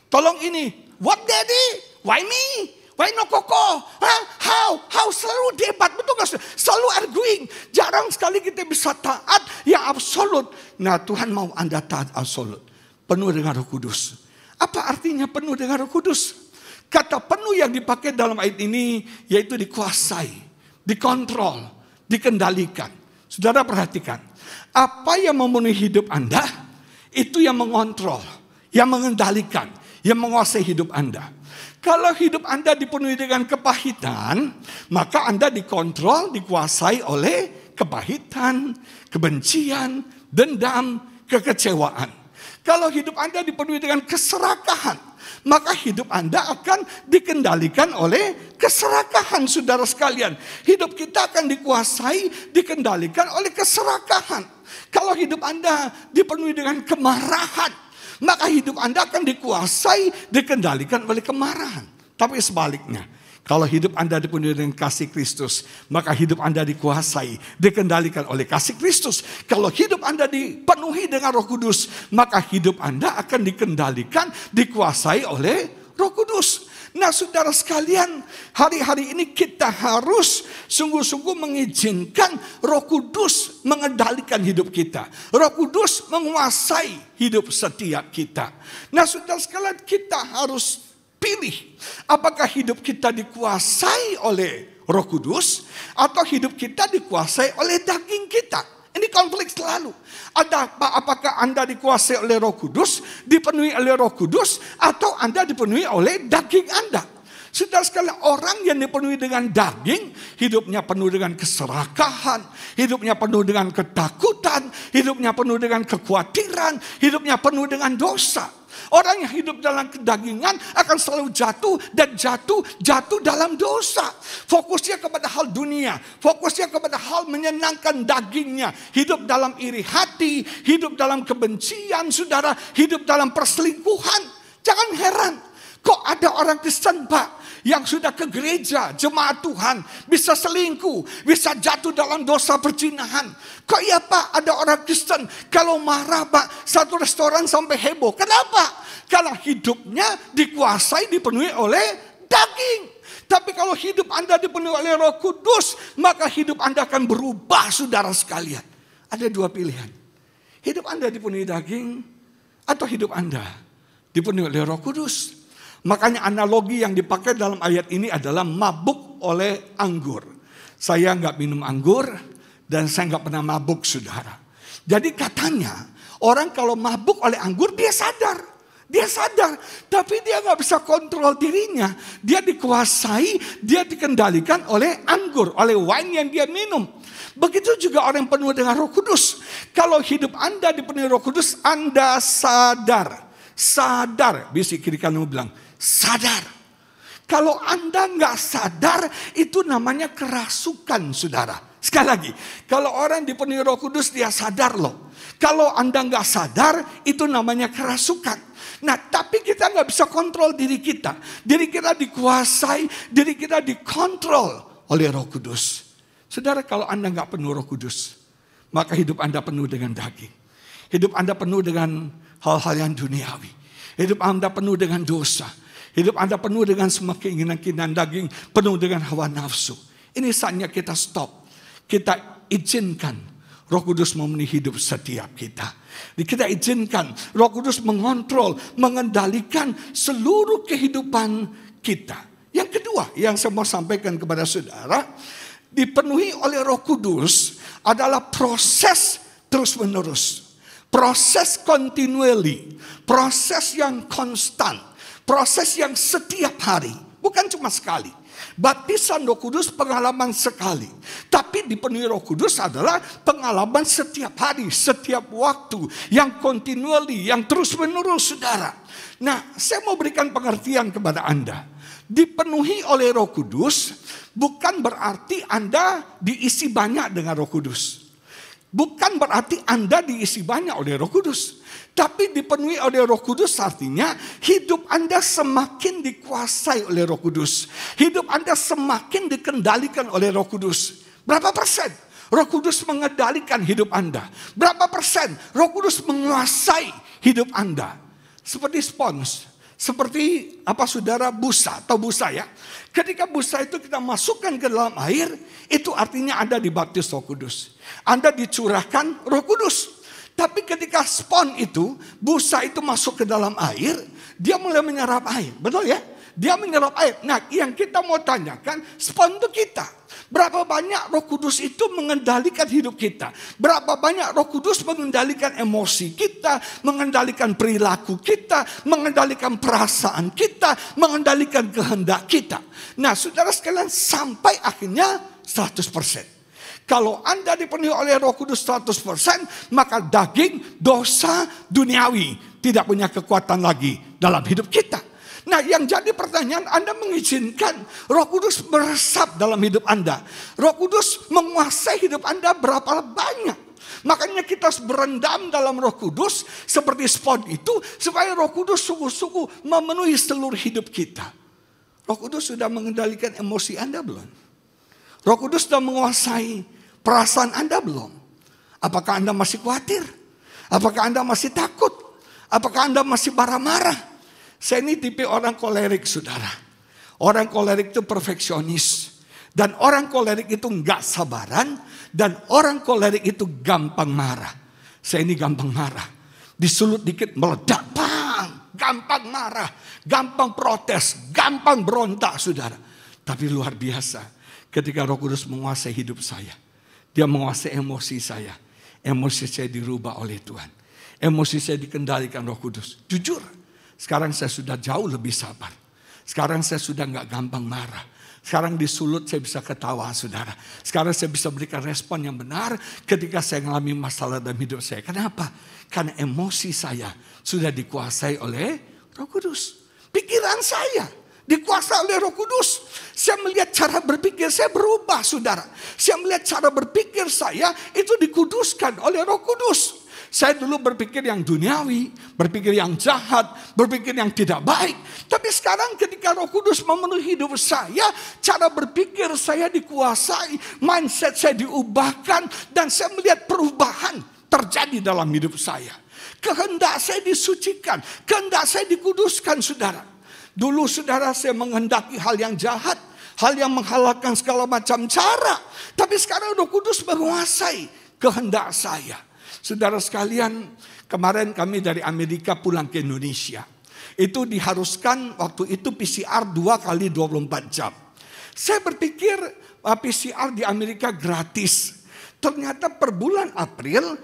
tolong ini. What Daddy? Why me? Why no Koko? How? Selalu debat, betul gak? Selalu arguing. Jarang sekali kita bisa taat yang absolut. Nah Tuhan mau Anda taat absolut. Penuh dengan Roh Kudus. Apa artinya penuh dengan Roh Kudus? Kata penuh yang dipakai dalam ayat ini yaitu dikuasai, dikontrol, dikendalikan. Saudara perhatikan. Apa yang memenuhi hidup Anda itu yang mengontrol, yang mengendalikan, yang menguasai hidup Anda. Kalau hidup Anda dipenuhi dengan kepahitan, maka Anda dikontrol, dikuasai oleh kepahitan, kebencian, dendam, kekecewaan. Kalau hidup Anda dipenuhi dengan keserakahan, maka hidup Anda akan dikendalikan oleh keserakahan, saudara sekalian. Hidup kita akan dikuasai, dikendalikan oleh keserakahan. Kalau hidup Anda dipenuhi dengan kemarahan, maka hidup Anda akan dikuasai, dikendalikan oleh kemarahan. Tapi sebaliknya, kalau hidup Anda dipenuhi dengan kasih Kristus, maka hidup Anda dikuasai, dikendalikan oleh kasih Kristus. Kalau hidup Anda dipenuhi dengan Roh Kudus, maka hidup Anda akan dikendalikan, dikuasai oleh Roh Kudus. Nah saudara sekalian, hari-hari ini kita harus sungguh-sungguh mengizinkan Roh Kudus mengendalikan hidup kita. Roh Kudus menguasai hidup setiap kita. Nah saudara sekalian, kita harus pilih apakah hidup kita dikuasai oleh Roh Kudus atau hidup kita dikuasai oleh daging kita. Ini konflik selalu. Apakah Anda dikuasai oleh Roh Kudus, dipenuhi oleh Roh Kudus, atau Anda dipenuhi oleh daging Anda? Saudara sekalian, orang yang dipenuhi dengan daging, hidupnya penuh dengan keserakahan, hidupnya penuh dengan ketakutan, hidupnya penuh dengan kekhawatiran, hidupnya penuh dengan dosa. Orang yang hidup dalam kedagingan akan selalu jatuh dan jatuh dalam dosa. Fokusnya kepada hal dunia, fokusnya kepada hal menyenangkan dagingnya. Hidup dalam iri hati, hidup dalam kebencian, saudara, hidup dalam perselingkuhan. Jangan heran, kok ada orang Kristen Pak yang sudah ke gereja, jemaat Tuhan, bisa selingkuh, bisa jatuh dalam dosa perzinahan. Kok ya Pak, ada orang Kristen kalau marah Pak, satu restoran sampai heboh. Kenapa? Karena hidupnya dikuasai, dipenuhi oleh daging. Tapi kalau hidup Anda dipenuhi oleh Roh Kudus, maka hidup Anda akan berubah, saudara sekalian. Ada dua pilihan. Hidup Anda dipenuhi daging, atau hidup Anda dipenuhi oleh Roh Kudus. Makanya analogi yang dipakai dalam ayat ini adalah mabuk oleh anggur. Saya nggak minum anggur dan saya nggak pernah mabuk, saudara. Jadi katanya orang kalau mabuk oleh anggur dia sadar. Dia sadar, tapi dia nggak bisa kontrol dirinya. Dia dikuasai, dia dikendalikan oleh anggur, oleh wine yang dia minum. Begitu juga orang yang penuh dengan Roh Kudus. Kalau hidup Anda dipenuhi Roh Kudus, Anda sadar. Sadar, bisik kiri kanan bilang, sadar. Kalau Anda nggak sadar, itu namanya kerasukan, saudara. Sekali lagi, kalau orang dipenuhi Roh Kudus, dia sadar loh. Kalau Anda nggak sadar, itu namanya kerasukan. Nah, tapi kita nggak bisa kontrol diri kita. Diri kita dikuasai, diri kita dikontrol oleh Roh Kudus. Saudara, kalau Anda nggak penuh Roh Kudus, maka hidup Anda penuh dengan daging. Hidup Anda penuh dengan hal-hal yang duniawi. Hidup Anda penuh dengan dosa. Hidup Anda penuh dengan semua keinginan-keinginan daging, penuh dengan hawa nafsu. Ini saatnya kita stop. Kita izinkan Roh Kudus memenuhi hidup setiap kita. Kita izinkan Roh Kudus mengontrol, mengendalikan seluruh kehidupan kita. Yang kedua yang saya mau sampaikan kepada saudara, dipenuhi oleh Roh Kudus adalah proses terus-menerus. Proses continually, proses yang konstan, proses yang setiap hari, bukan cuma sekali. Baptisan Roh Kudus pengalaman sekali, tapi dipenuhi Roh Kudus adalah pengalaman setiap hari, setiap waktu, yang continually, yang terus-menerus, saudara. Nah, saya mau berikan pengertian kepada Anda. Dipenuhi oleh Roh Kudus bukan berarti Anda diisi banyak dengan Roh Kudus. bukan berarti Anda diisi banyak oleh Roh Kudus. Tapi dipenuhi oleh Roh Kudus artinya hidup Anda semakin dikuasai oleh Roh Kudus. Hidup Anda semakin dikendalikan oleh Roh Kudus. Berapa persen Roh Kudus mengendalikan hidup Anda? Berapa persen Roh Kudus menguasai hidup Anda? Seperti spons. Seperti saudara busa atau busa ya. Ketika busa itu kita masukkan ke dalam air, itu artinya Anda dibaptis Roh Kudus. Anda dicurahkan Roh Kudus. Tapi ketika spon itu, busa itu masuk ke dalam air, dia mulai menyerap air. Betul ya? Dia menyerap air. Nah, yang kita mau tanyakan, spon itu kita. Berapa banyak Roh Kudus itu mengendalikan hidup kita? Berapa banyak Roh Kudus mengendalikan emosi kita, mengendalikan perilaku kita, mengendalikan perasaan kita, mengendalikan kehendak kita. Nah, saudara sekalian, sampai akhirnya 100%. Kalau Anda dipenuhi oleh Roh Kudus 100%, maka daging, dosa, duniawi tidak punya kekuatan lagi dalam hidup kita. Nah, yang jadi pertanyaan, Anda mengizinkan Roh Kudus meresap dalam hidup Anda. Roh Kudus menguasai hidup Anda berapa banyak. Makanya kita harus berendam dalam Roh Kudus seperti spon itu, supaya Roh Kudus sungguh-sungguh memenuhi seluruh hidup kita. Roh Kudus sudah mengendalikan emosi Anda belum? Roh Kudus sudah menguasai perasaan Anda belum? Apakah Anda masih khawatir? Apakah Anda masih takut? Apakah Anda masih marah-marah? Saya ini tipe orang kolerik, saudara. Orang kolerik itu perfeksionis. Dan orang kolerik itu enggak sabaran. Dan orang kolerik itu gampang marah. Saya ini gampang marah. Disulut dikit meledak, bang. Gampang marah, gampang protes, gampang berontak, saudara. Tapi luar biasa. Ketika Roh Kudus menguasai hidup saya, dia menguasai emosi saya. Emosi saya dirubah oleh Tuhan. Emosi saya dikendalikan Roh Kudus. Jujur, sekarang saya sudah jauh lebih sabar. Sekarang saya sudah gak gampang marah. Sekarang disulut saya bisa ketawa, saudara. Sekarang saya bisa berikan respon yang benar ketika saya mengalami masalah dalam hidup saya. Kenapa? Karena emosi saya sudah dikuasai oleh Roh Kudus. Pikiran saya dikuasai oleh Roh Kudus. Saya melihat cara berpikir saya berubah, saudara. Saya melihat cara berpikir saya itu dikuduskan oleh Roh Kudus. Saya dulu berpikir yang duniawi, berpikir yang jahat, berpikir yang tidak baik. Tapi sekarang ketika Roh Kudus memenuhi hidup saya, cara berpikir saya dikuasai, mindset saya diubahkan, dan saya melihat perubahan terjadi dalam hidup saya. Kehendak saya disucikan, kehendak saya dikuduskan, saudara. Dulu saudara saya menghendaki hal yang jahat, hal yang menghalalkan segala macam cara. Tapi sekarang Roh Kudus menguasai kehendak saya. Saudara sekalian, kemarin kami dari Amerika pulang ke Indonesia. Itu diharuskan waktu itu PCR 2 kali 24 jam. Saya berpikir PCR di Amerika gratis. Ternyata per bulan April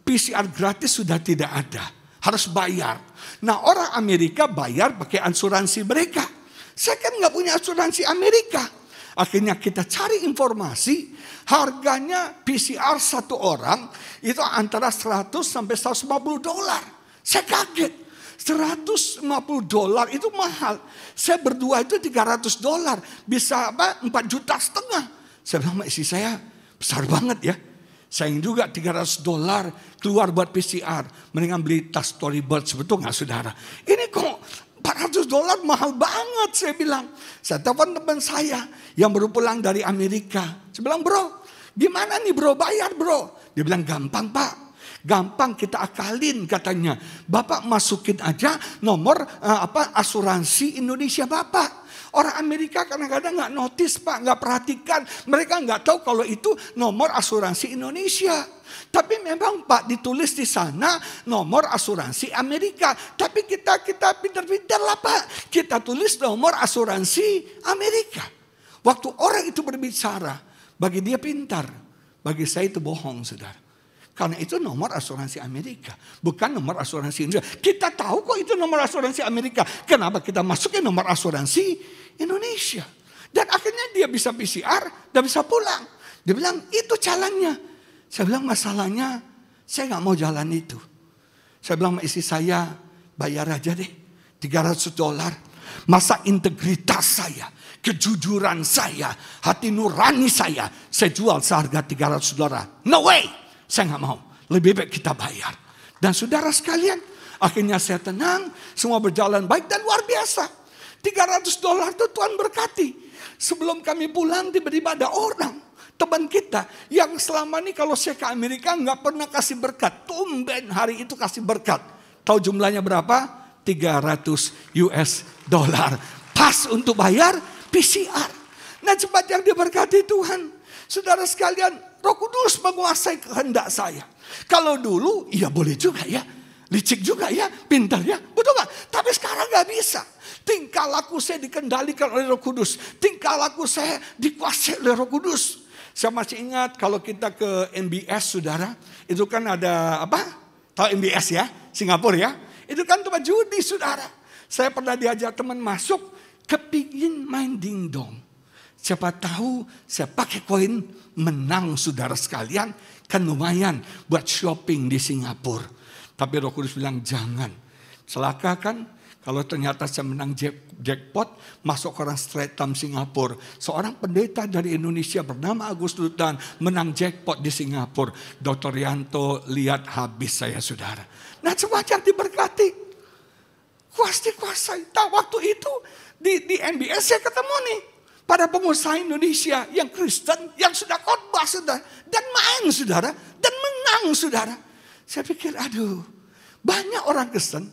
PCR gratis sudah tidak ada. Harus bayar. Nah, orang Amerika bayar pakai asuransi mereka. Saya kan gak punya asuransi Amerika. Akhirnya kita cari informasi. Harganya PCR satu orang itu antara 100 sampai 150 dolar. Saya kaget. 150 dolar itu mahal. Saya berdua itu 300 dolar. Bisa 4,5 juta. Saya bilang sama istri saya, besar banget ya. Sayang juga 300 dolar keluar buat PCR. Mendingan beli tas Storybird, betul gak saudara? Ini kok 400 dolar mahal banget, saya bilang. Saya telepon teman saya yang baru pulang dari Amerika. Saya bilang, bro, gimana nih bro, bayar bro? Dia bilang, gampang pak. Gampang kita akalin katanya. Bapak masukin aja nomor asuransi Indonesia bapak. Orang Amerika kadang-kadang gak notice pak, gak perhatikan. Mereka gak tahu kalau itu nomor asuransi Indonesia. Tapi memang pak ditulis di sana nomor asuransi Amerika. Tapi kita pintar-pintar lah pak. Kita tulis nomor asuransi Amerika. Waktu orang itu berbicara, bagi dia pintar. Bagi saya itu bohong, saudara. Karena itu nomor asuransi Amerika. Bukan nomor asuransi Indonesia. Kita tahu kok itu nomor asuransi Amerika. Kenapa kita masukin nomor asuransi Indonesia? Dan akhirnya dia bisa PCR dan bisa pulang. Dia bilang itu jalannya. Saya bilang masalahnya saya gak mau jalan itu. Saya bilang sama istri saya, bayar aja deh 300 dolar. Masa integritas saya, kejujuran saya, hati nurani saya jual seharga 300 dolar. No way. Saya nggak mau. Lebih baik kita bayar. Dan saudara sekalian, akhirnya saya tenang. Semua berjalan baik dan luar biasa. $300 itu Tuhan berkati. Sebelum kami pulang tiba-tiba ada orang, teman kita yang selama ini kalau saya ke Amerika nggak pernah kasih berkat. Tumben hari itu kasih berkat. Tahu jumlahnya berapa? $300. Pas untuk bayar PCR. Nah cepat yang diberkati Tuhan. Saudara sekalian, Roh Kudus menguasai kehendak saya. Kalau dulu, ya boleh juga ya. Licik juga ya, pintar ya. Betul gak? Tapi sekarang gak bisa. Tingkah laku saya dikendalikan oleh Roh Kudus. Tingkah laku saya dikuasai oleh Roh Kudus. Saya masih ingat kalau kita ke MBS saudara. Itu kan ada apa? Tahu MBS ya? Singapura ya? Itu kan tempat judi saudara. Saya pernah diajak teman masuk. Kepingin main dingdong. Siapa tahu saya pakai koin menang saudara sekalian. Kan lumayan buat shopping di Singapura. Tapi Roh Kudus bilang jangan. Celaka kan kalau ternyata saya menang jackpot. Masuk orang Strait Times Singapura. Seorang pendeta dari Indonesia bernama Agus Lutan menang jackpot di Singapura. Dr. Yanto lihat habis saya saudara. Nah sewajar diberkati. Kuasai. Nah waktu itu di NBS saya ketemu nih. Pada pengusaha Indonesia yang Kristen, yang sudah khotbah saudara. Dan main saudara, dan menang saudara. Saya pikir aduh, banyak orang Kristen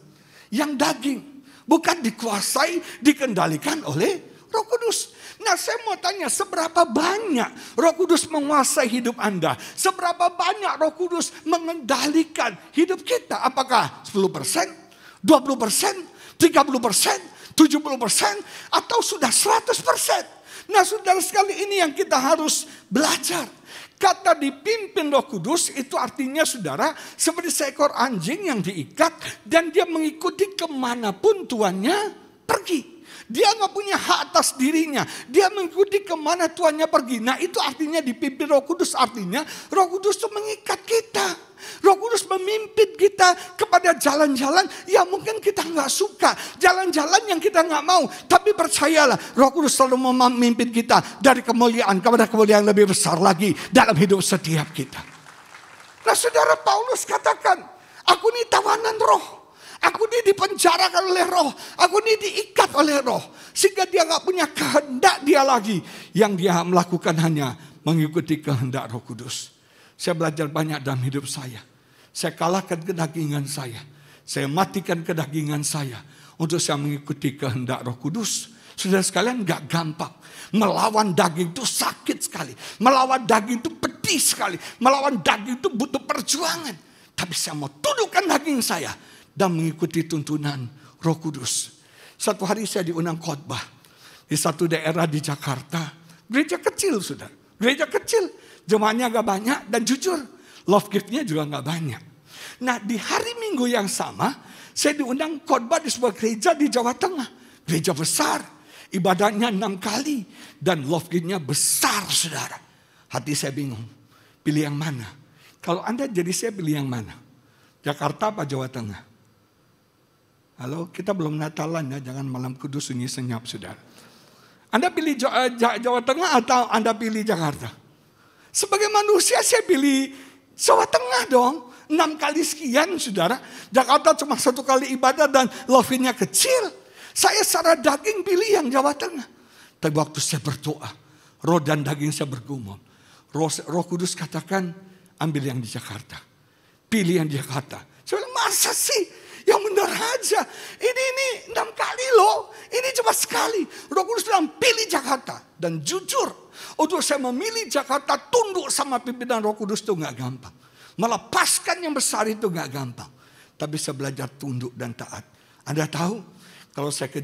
yang daging. Bukan dikuasai, dikendalikan oleh Roh Kudus. Nah saya mau tanya, seberapa banyak Roh Kudus menguasai hidup Anda? Seberapa banyak Roh Kudus mengendalikan hidup kita? Apakah 10%, 20%, 30%, 70%, atau sudah 100%? Nah saudara sekali ini yang kita harus belajar. Kata dipimpin Roh Kudus itu artinya saudara seperti seekor anjing yang diikat dan dia mengikuti kemanapun tuannya pergi. Dia nggak punya hak atas dirinya. Dia mengikuti kemana tuannya pergi. Nah itu artinya dipimpin Roh Kudus. Artinya Roh Kudus itu mengikat kita. Roh Kudus memimpin kita kepada jalan-jalan yang mungkin kita nggak suka. Jalan-jalan yang kita nggak mau. Tapi percayalah Roh Kudus selalu memimpin kita dari kemuliaan kepada kemuliaan lebih besar lagi dalam hidup setiap kita. Nah saudara Paulus katakan, aku ini tawanan roh. Aku ini dipenjarakan oleh roh. Aku ini diikat oleh roh. Sehingga dia gak punya kehendak dia lagi. Yang dia melakukan hanya mengikuti kehendak Roh Kudus. Saya belajar banyak dalam hidup saya. Saya kalahkan kedagingan saya. Saya matikan kedagingan saya. Untuk saya mengikuti kehendak Roh Kudus. Saudara sekalian gak gampang. Melawan daging itu sakit sekali. Melawan daging itu pedih sekali. Melawan daging itu butuh perjuangan. Tapi saya mau tundukkan daging saya. Dan mengikuti tuntunan Roh Kudus. Satu hari saya diundang khotbah di satu daerah di Jakarta. Gereja kecil sudah. Gereja kecil. Jemaatnya gak banyak dan jujur. Love gift-nya juga gak banyak. Nah di hari Minggu yang sama. Saya diundang khotbah di sebuah gereja di Jawa Tengah. Gereja besar. Ibadahnya 6 kali. Dan love gift-nya besar saudara. Hati saya bingung. Pilih yang mana? Kalau Anda jadi saya pilih yang mana? Jakarta apa Jawa Tengah? Halo, kita belum Natalan ya, jangan malam kudus sunyi senyap saudara. Anda pilih Jawa Tengah atau Anda pilih Jakarta? Sebagai manusia saya pilih Jawa Tengah dong. 6 kali sekian saudara. Jakarta cuma 1 kali ibadah dan love-nya kecil. Saya secara daging pilih yang Jawa Tengah. Tapi waktu saya berdoa, roh dan daging saya bergumul. Roh Kudus katakan, ambil yang di Jakarta. Pilih yang di Jakarta. Saya bilang, masa sih? Yang benar aja. Ini 6 kali loh. Ini cuma sekali. Roh Kudus bilang pilih Jakarta. Dan jujur. Untuk saya memilih Jakarta tunduk sama pimpinan Roh Kudus itu gak gampang. Melepaskan yang besar itu gak gampang. Tapi saya belajar tunduk dan taat. Anda tahu. Kalau saya ke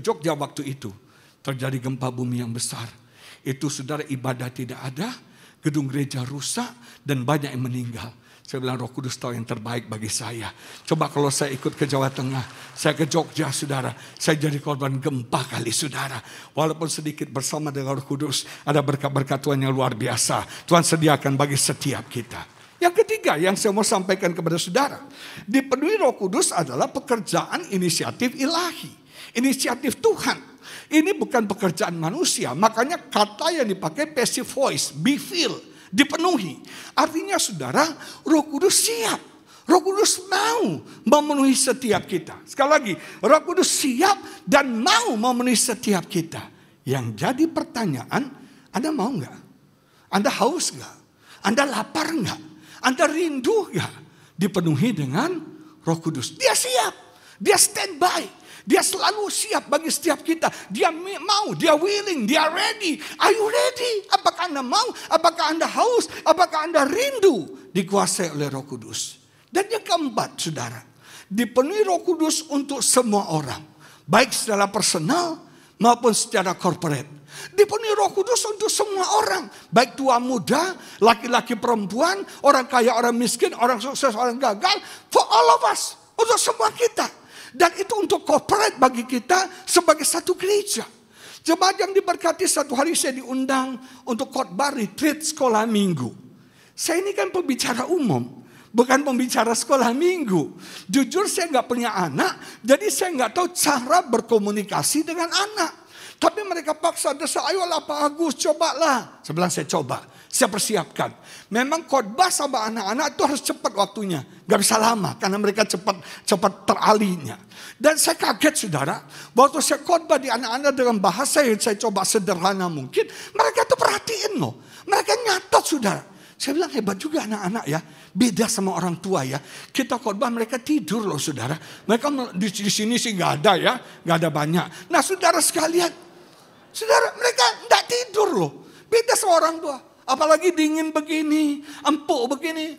Jogja waktu itu. Terjadi gempa bumi yang besar. Itu saudara ibadah tidak ada. Gedung gereja rusak. Dan banyak yang meninggal. Saya bilang Roh Kudus tahu yang terbaik bagi saya. Coba kalau saya ikut ke Jawa Tengah. Saya ke Jogja saudara. Saya jadi korban gempa kali saudara. Walaupun sedikit bersama dengan Roh Kudus. Ada berkat-berkat Tuhan yang luar biasa. Tuhan sediakan bagi setiap kita. Yang ketiga yang saya mau sampaikan kepada saudara. Dipenuhi Roh Kudus adalah pekerjaan inisiatif ilahi. Inisiatif Tuhan. Ini bukan pekerjaan manusia. Makanya kata yang dipakai passive voice. Be filled. dipenuhi. Artinya saudara, Roh Kudus siap. Roh Kudus mau memenuhi setiap kita. Sekali lagi, Roh Kudus siap dan mau memenuhi setiap kita. Yang jadi pertanyaan, Anda mau nggak? Anda haus nggak? Anda lapar nggak? Anda rindu nggak? Dipenuhi dengan Roh Kudus. Dia siap, dia standby. Dia selalu siap bagi setiap kita. Dia mau, dia willing, dia ready. Are you ready? Apakah Anda mau? Apakah Anda haus? Apakah Anda rindu dikuasai oleh Roh Kudus? Dan yang keempat, saudara, dipenuhi Roh Kudus untuk semua orang. Baik secara personal maupun secara corporate. Dipenuhi Roh Kudus untuk semua orang. Baik tua muda, laki-laki perempuan, orang kaya, orang miskin, orang sukses, orang gagal. For all of us. Untuk semua kita. Dan itu untuk corporate bagi kita sebagai satu gereja. Jemaat yang diberkati, satu hari saya diundang untuk khotbah retreat sekolah minggu. Saya ini kan pembicara umum, bukan pembicara sekolah minggu. Jujur saya nggak punya anak, jadi saya nggak tahu cara berkomunikasi dengan anak. Tapi mereka paksa desa, ayolah Pak Agus, cobalah. Saya bilang saya coba, saya persiapkan. Memang khotbah sama anak-anak itu harus cepat waktunya. Gak bisa lama karena mereka cepat teralihnya. Dan saya kaget saudara, waktu saya khotbah di anak-anak dengan bahasa yang saya coba sederhana mungkin. Mereka tuh perhatiin loh, mereka nyatat saudara. Saya bilang hebat juga anak-anak ya. Beda sama orang tua ya. Kita khotbah mereka tidur loh saudara. Mereka di sini sih gak ada ya. Gak ada banyak. Nah saudara sekalian. Saudara mereka gak tidur loh. Beda sama orang tua. Apalagi dingin begini. Empuk begini.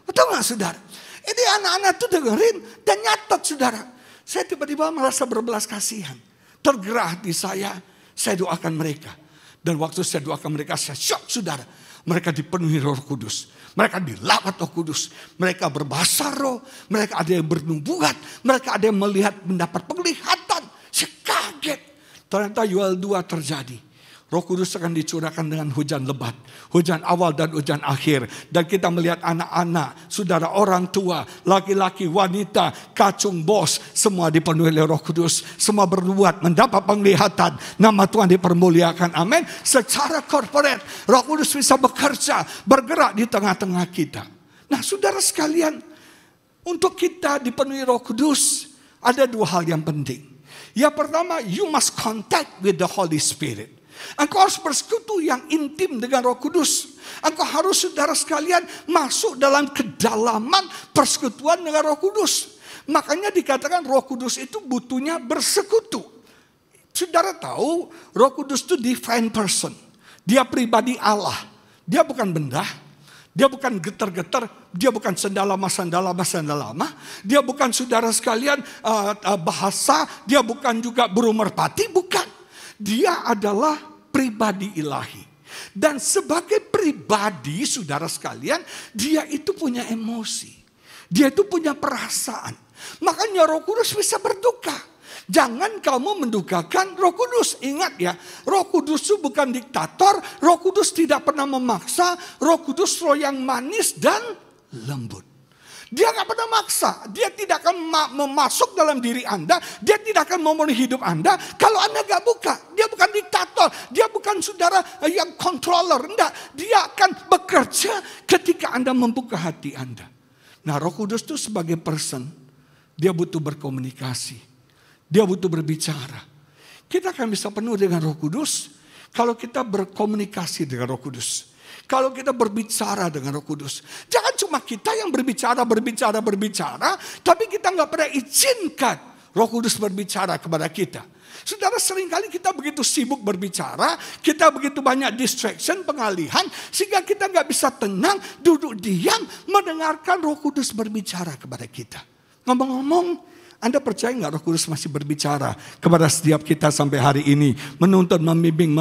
Betul gak saudara? Ini anak-anak tuh dengerin dan nyatat saudara. Saya tiba-tiba merasa berbelas kasihan. Tergerak di saya doakan mereka. Dan waktu saya doakan mereka, saya syok saudara. Mereka dipenuhi Roh Kudus. Mereka dilawat Roh Kudus. Mereka berbahasa roh. Mereka ada yang bernubuat. Mereka ada yang melihat, mendapat penglihatan. Saya kaget. Ternyata Yoel 2 terjadi. Roh Kudus akan dicurahkan dengan hujan lebat. Hujan awal dan hujan akhir. Dan kita melihat anak-anak, saudara orang tua, laki-laki, wanita, kacung bos. Semua dipenuhi oleh Roh Kudus. Semua berbuat, mendapat penglihatan. Nama Tuhan dipermuliakan. Amin. Secara corporate, Roh Kudus bisa bekerja, bergerak di tengah-tengah kita. Nah saudara sekalian, untuk kita dipenuhi Roh Kudus, ada dua hal yang penting. Yang pertama, you must contact with the Holy Spirit. Engkau harus bersekutu yang intim dengan Roh Kudus. Engkau harus saudara sekalian masuk dalam kedalaman persekutuan dengan Roh Kudus. Makanya dikatakan Roh Kudus itu butuhnya bersekutu. Saudara tahu Roh Kudus itu divine person. Dia pribadi Allah. Dia bukan benda. Dia bukan getar-getar. Dia bukan sendalama. Dia bukan saudara sekalian bahasa. Dia bukan juga burung merpati. Bukan. Dia adalah pribadi ilahi. Dan sebagai pribadi saudara sekalian, dia itu punya emosi. Dia itu punya perasaan. Makanya Roh Kudus bisa berduka. Jangan kamu mendukakan Roh Kudus. Ingat ya, Roh Kudus itu bukan diktator. Roh Kudus tidak pernah memaksa. Roh Kudus roh yang manis dan lembut. Dia gak pernah maksa. Dia tidak akan masuk dalam diri Anda. Dia tidak akan memenuhi hidup Anda kalau Anda gak buka. Dia bukan diktator. Dia bukan saudara yang controller. Enggak. Dia akan bekerja ketika Anda membuka hati Anda. Nah Roh Kudus itu sebagai person. Dia butuh berkomunikasi. Dia butuh berbicara. Kita akan bisa penuh dengan Roh Kudus kalau kita berkomunikasi dengan Roh Kudus. Kalau kita berbicara dengan Roh Kudus. Jangan cuma kita yang berbicara. Tapi kita gak pernah izinkan Roh Kudus berbicara kepada kita. Saudara, seringkali kita begitu sibuk berbicara. Kita begitu banyak distraction, pengalihan. Sehingga kita gak bisa tenang, duduk diam, mendengarkan Roh Kudus berbicara kepada kita. Ngomong-ngomong, Anda percaya gak Roh Kudus masih berbicara kepada setiap kita sampai hari ini. Menuntun, membimbing,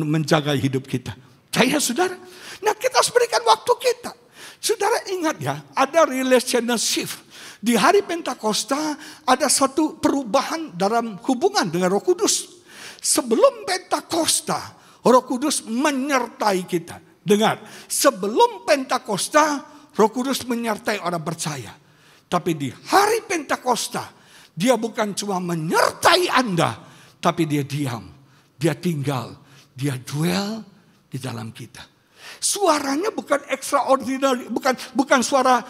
menjaga hidup kita. Percaya saudara? Nah kita harus berikan waktu kita. Saudara ingat ya, ada relational shift. Di hari Pentakosta ada satu perubahan dalam hubungan dengan Roh Kudus. Sebelum Pentakosta, Roh Kudus menyertai kita. Dengar, sebelum Pentakosta, Roh Kudus menyertai orang percaya. Tapi di hari Pentakosta, dia bukan cuma menyertai Anda, tapi dia diam, dia tinggal, dia dwell di dalam kita. Suaranya bukan extraordinary, bukan suara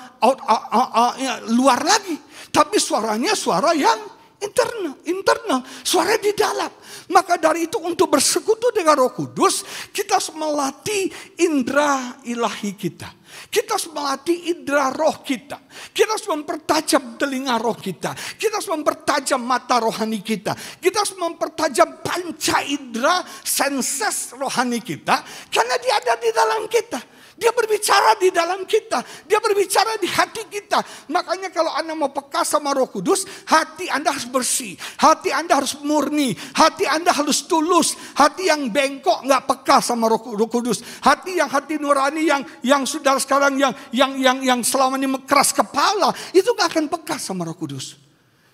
luar lagi, tapi suaranya suara yang internal, suara di dalam. Maka dari itu untuk bersekutu dengan Roh Kudus, kita harus melatih indera ilahi kita. Kita harus melatih indera roh kita. Kita harus mempertajam telinga roh kita. Kita harus mempertajam mata rohani kita. Kita harus mempertajam panca indera, senses rohani kita. Karena dia ada di dalam kita. Dia berbicara di dalam kita. Dia berbicara di hati kita. Makanya kalau Anda mau peka sama Roh Kudus, hati Anda harus bersih. Hati Anda harus murni. Hati Anda harus tulus. Hati yang bengkok nggak peka sama Roh Kudus. Hati nurani yang saudara sekarang yang selama ini keras kepala, itu nggak akan peka sama Roh Kudus.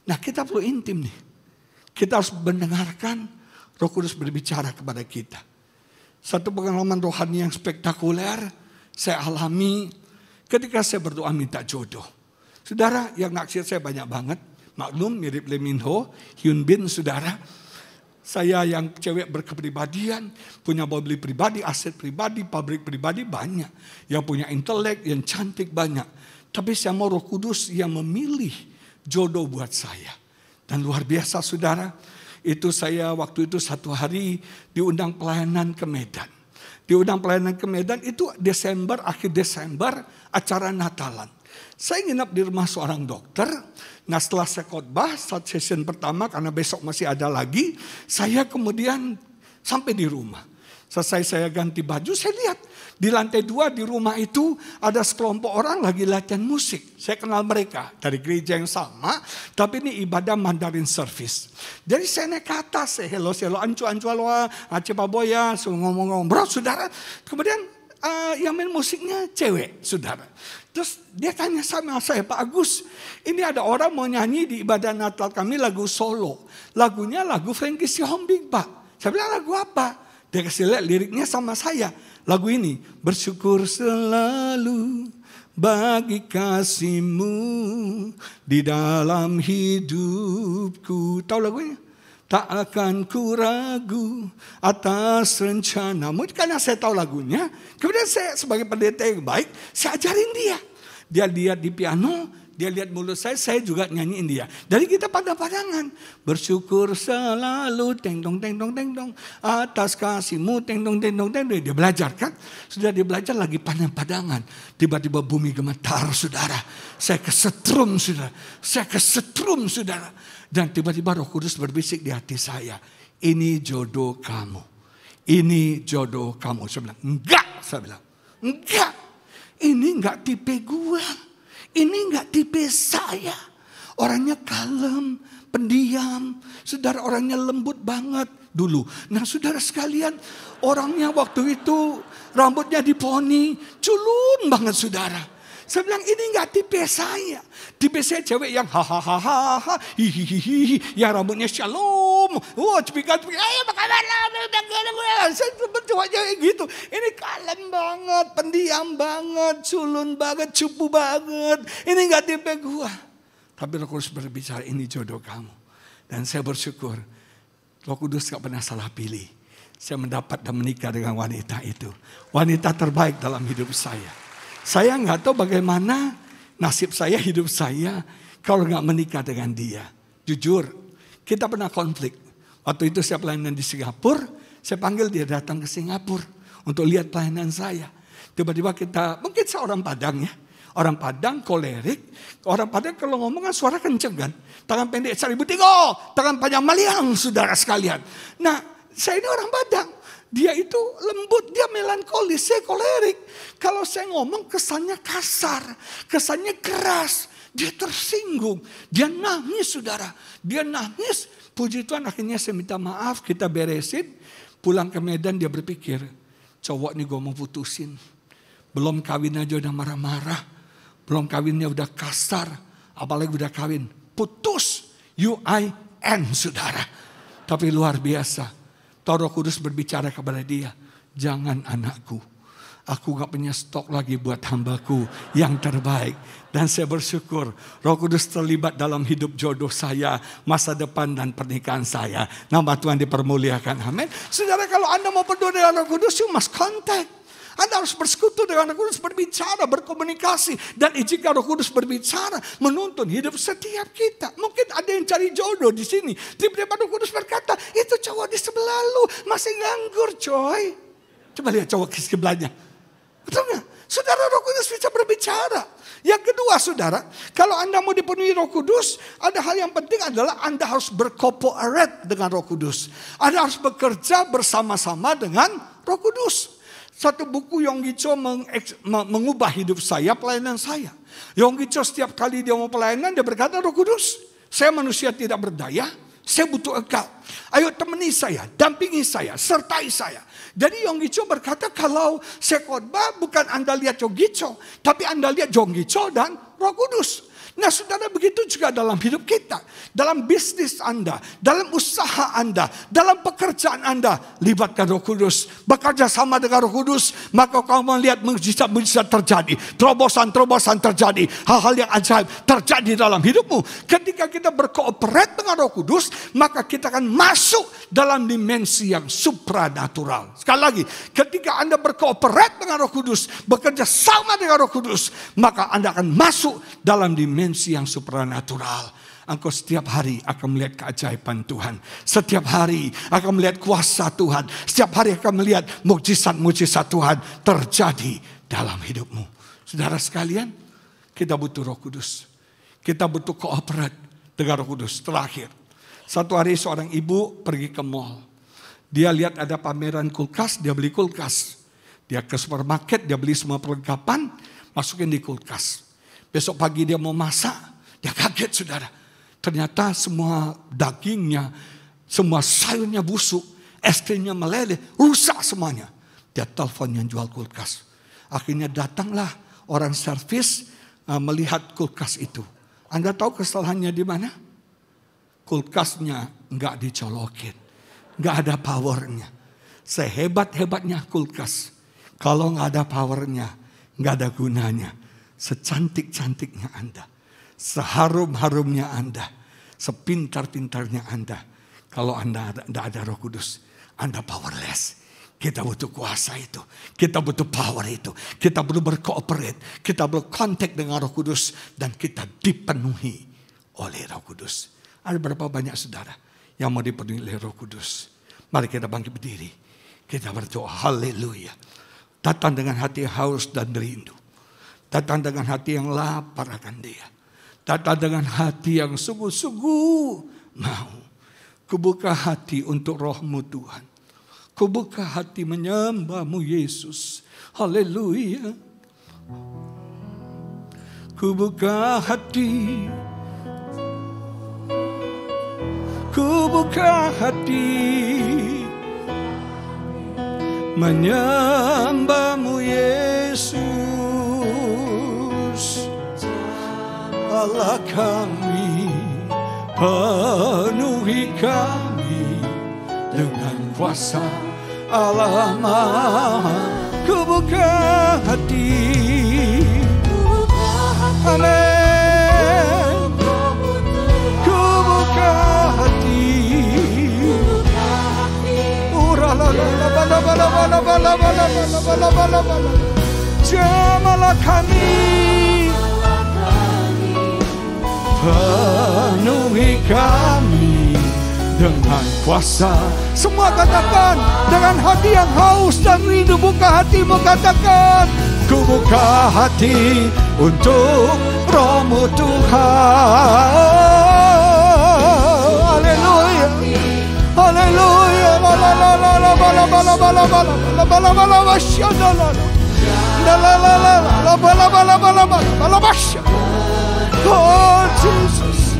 Nah, kita perlu intim nih. Kita harus mendengarkan Roh Kudus berbicara kepada kita. Satu pengalaman rohani yang spektakuler saya alami ketika saya berdoa minta jodoh. Saudara, yang naksir saya banyak banget. Maklum, mirip Lee Min Ho, Hyun Bin, saudara. Saya yang cewek berkepribadian, punya mobil pribadi, aset pribadi, pabrik pribadi banyak. Yang punya intelek, yang cantik banyak. Tapi saya mau Roh Kudus yang memilih jodoh buat saya. Dan luar biasa, saudara. Itu saya waktu itu satu hari diundang pelayanan ke Medan. Diundang pelayanan ke Medan itu Desember, akhir Desember, acara Natalan. Saya nginap di rumah seorang dokter. Nah, setelah saya khotbah, saat session pertama, karena besok masih ada lagi, saya kemudian sampai di rumah. Selesai saya ganti baju, saya lihat di lantai 2 di rumah itu ada sekelompok orang lagi latihan musik. Saya kenal mereka dari gereja yang sama, tapi ini ibadah Mandarin service. Jadi saya naik ke atas, saya hello, ancu aloha, ace paboya, ngomong-ngomong, bro, saudara. Kemudian yang main musiknya cewek, saudara. Terus dia tanya sama saya, Pak Agus, ini ada orang mau nyanyi di ibadah Natal kami lagu solo. Lagunya lagu Frankie Sihombing, Pak. Saya bilang, lagu apa? Dia kasih lihat liriknya sama saya. Lagu ini, bersyukur selalu bagi kasih-Mu di dalam hidupku. Tahu lagunya? Tak akan ku ragu atas rencana-Mu. Karena saya tahu lagunya, kemudian saya sebagai pendeta yang baik, saya ajarin dia. Dia lihat di piano, dia lihat mulut saya juga nyanyiin dia. Dari kita padang-padangan. Bersyukur selalu, teng dong, atas kasih-Mu, teng dong. Dia belajar kan. Sudah dia belajar lagi padang-padangan. Tiba-tiba bumi gemetar, saudara. Saya kesetrum, saudara. Dan tiba-tiba Roh Kudus berbisik di hati saya. Ini jodoh kamu. Ini jodoh kamu. Saya bilang, enggak. Ini enggak tipe gua. Ini enggak tipe saya. Orangnya kalem, pendiam. Saudara, orangnya lembut banget dulu. Nah, saudara sekalian, orangnya waktu itu rambutnya diponi, culun banget, saudara. Saya bilang, ini enggak tipe saya. Tipe saya cewek yang hahaha, hihihi, yang rambutnya shalom. Wah, cepikan, ayo apa kabar? Saya bercoba cewek gitu. Ini kalem banget, pendiam banget, culun banget, cupu banget. Ini enggak tipe gua. Tapi Roh Kudus berbicara, ini jodoh kamu. Dan saya bersyukur, Roh Kudus gak pernah salah pilih. Saya mendapat dan menikah dengan wanita itu. Wanita terbaik dalam hidup saya. Saya nggak tahu bagaimana nasib saya, hidup saya kalau nggak menikah dengan dia. Jujur, kita pernah konflik. Waktu itu saya pelayanan di Singapura, saya panggil dia datang ke Singapura untuk lihat pelayanan saya. Tiba-tiba kita, mungkin saya orang Padang ya. Orang Padang kolerik, orang Padang kalau ngomong kan suara kenceng kan. Tangan pendek 1000 tigo, tangan panjang maliang, saudara sekalian. Nah, saya ini orang Padang. Dia itu lembut, dia melankolis, saya kolerik. Kalau saya ngomong kesannya kasar, kesannya keras. Dia tersinggung, dia nangis, saudara. Dia nangis, puji Tuhan akhirnya saya minta maaf, kita beresin. Pulang ke Medan dia berpikir, cowok nih gue mau putusin. Belum kawin aja udah marah-marah. Belum kawinnya udah kasar, apalagi udah kawin. Putus, UIN, saudara. Tapi luar biasa. Roh Kudus berbicara kepada dia, jangan anakku. Aku gak punya stok lagi buat hambaku yang terbaik. Dan saya bersyukur Roh Kudus terlibat dalam hidup jodoh saya, masa depan dan pernikahan saya. Nama Tuhan dipermuliakan, amin. Saudara, kalau Anda mau berdoa dengan Roh Kudus, you must contact. Anda harus bersekutu dengan Roh Kudus, berbicara, berkomunikasi. Dan izinkan Roh Kudus berbicara, menuntun hidup setiap kita. Mungkin ada yang cari jodoh di sini. Tiba-tiba Roh Kudus berkata, itu cowok di sebelah lu masih nganggur coy. Coba lihat cowok di sebelahnya. Betul nggak? Saudara, Roh Kudus bisa berbicara. Yang kedua saudara, kalau Anda mau dipenuhi Roh Kudus, ada hal yang penting adalah Anda harus berkooperat dengan Roh Kudus. Anda harus bekerja bersama-sama dengan Roh Kudus. Satu buku Yonggi Cho mengubah hidup saya, pelayanan saya. Yonggi Cho setiap kali dia mau pelayanan, dia berkata, Roh Kudus, saya manusia tidak berdaya, saya butuh Engkau. Ayo temani saya, dampingi saya, sertai saya. Jadi Yonggi Cho berkata, kalau saya khotbah bukan Anda lihat Yonggi Cho, tapi Anda lihat Yonggi Cho dan Roh Kudus. Nah saudara, begitu juga dalam hidup kita. Dalam bisnis Anda, dalam usaha Anda, dalam pekerjaan Anda. Libatkan Roh Kudus. Bekerja sama dengan Roh Kudus. Maka kamu melihat mujizat-mujizat terjadi. Terobosan-terobosan terjadi. Hal-hal yang ajaib terjadi dalam hidupmu. Ketika kita berkooperat dengan Roh Kudus, maka kita akan masuk dalam dimensi yang supranatural. Sekali lagi, ketika Anda berkooperat dengan Roh Kudus, bekerja sama dengan Roh Kudus, maka Anda akan masuk dalam dimensi yang supranatural. Engkau setiap hari akan melihat keajaiban Tuhan. Setiap hari akan melihat kuasa Tuhan. Setiap hari akan melihat mukjizat-mukjizat Tuhan terjadi dalam hidupmu. Saudara sekalian, kita butuh Roh Kudus. Kita butuh kooperat dengan Roh Kudus. Terakhir, satu hari seorang ibu pergi ke mall. Dia lihat ada pameran kulkas, dia beli kulkas. Dia ke supermarket, dia beli semua perlengkapan, masukin di kulkas. Besok pagi dia mau masak, dia kaget saudara. Ternyata semua dagingnya, semua sayurnya busuk, es krimnya meleleh, rusak semuanya. Dia telepon yang jual kulkas. Akhirnya datanglah orang servis melihat kulkas itu. Anda tahu kesalahannya di mana? Kulkasnya nggak dicolokin, nggak ada powernya. Sehebat-hebatnya kulkas, kalau nggak ada powernya, nggak ada gunanya. Secantik-cantiknya Anda, seharum-harumnya Anda, sepintar-pintarnya Anda, kalau Anda tidak ada Roh Kudus, Anda powerless. Kita butuh kuasa itu, kita butuh power itu, kita perlu berkooperat, kita perlu kontak dengan Roh Kudus, dan kita dipenuhi oleh Roh Kudus. Ada berapa banyak saudara yang mau dipenuhi oleh Roh Kudus? Mari kita bangkit berdiri, kita berdoa. Haleluya. Datang dengan hati haus dan rindu. Datang dengan hati yang lapar akan Dia. Datang dengan hati yang sungguh-sungguh mau. Kubuka hati untuk Roh-Mu Tuhan. Kubuka hati menyembah-Mu Yesus. Haleluya. Kubuka hati. Kubuka hati. Menyembah-Mu Yesus. Allah kami, penuhi kami dengan kuasa Allah Maha. Kubuka hati, amin. Kubuka hati, jamalah kami, penuhi kami dengan kuasa. Semua katakan dengan hati yang haus dan rindu. Buka hatimu, katakan, ku buka hati untuk Roh-Mu Tuhan. Haleluya, haleluya. Oh Jesus,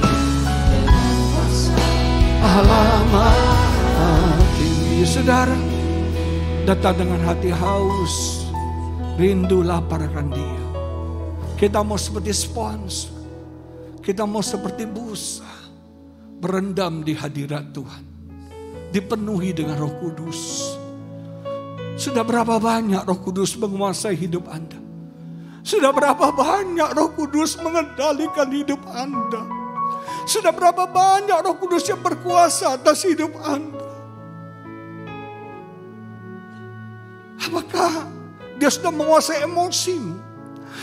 alamat tinggi. Saudara, datang dengan hati haus, rindu lapar akan Dia. Kita mau seperti spons, kita mau seperti busa, berendam di hadirat Tuhan, dipenuhi dengan Roh Kudus. Sudah berapa banyak Roh Kudus menguasai hidup Anda? Sudah berapa banyak Roh Kudus mengendalikan hidup Anda? Sudah berapa banyak Roh Kudus yang berkuasa atas hidup Anda? Apakah Dia dia sudah menguasai emosimu?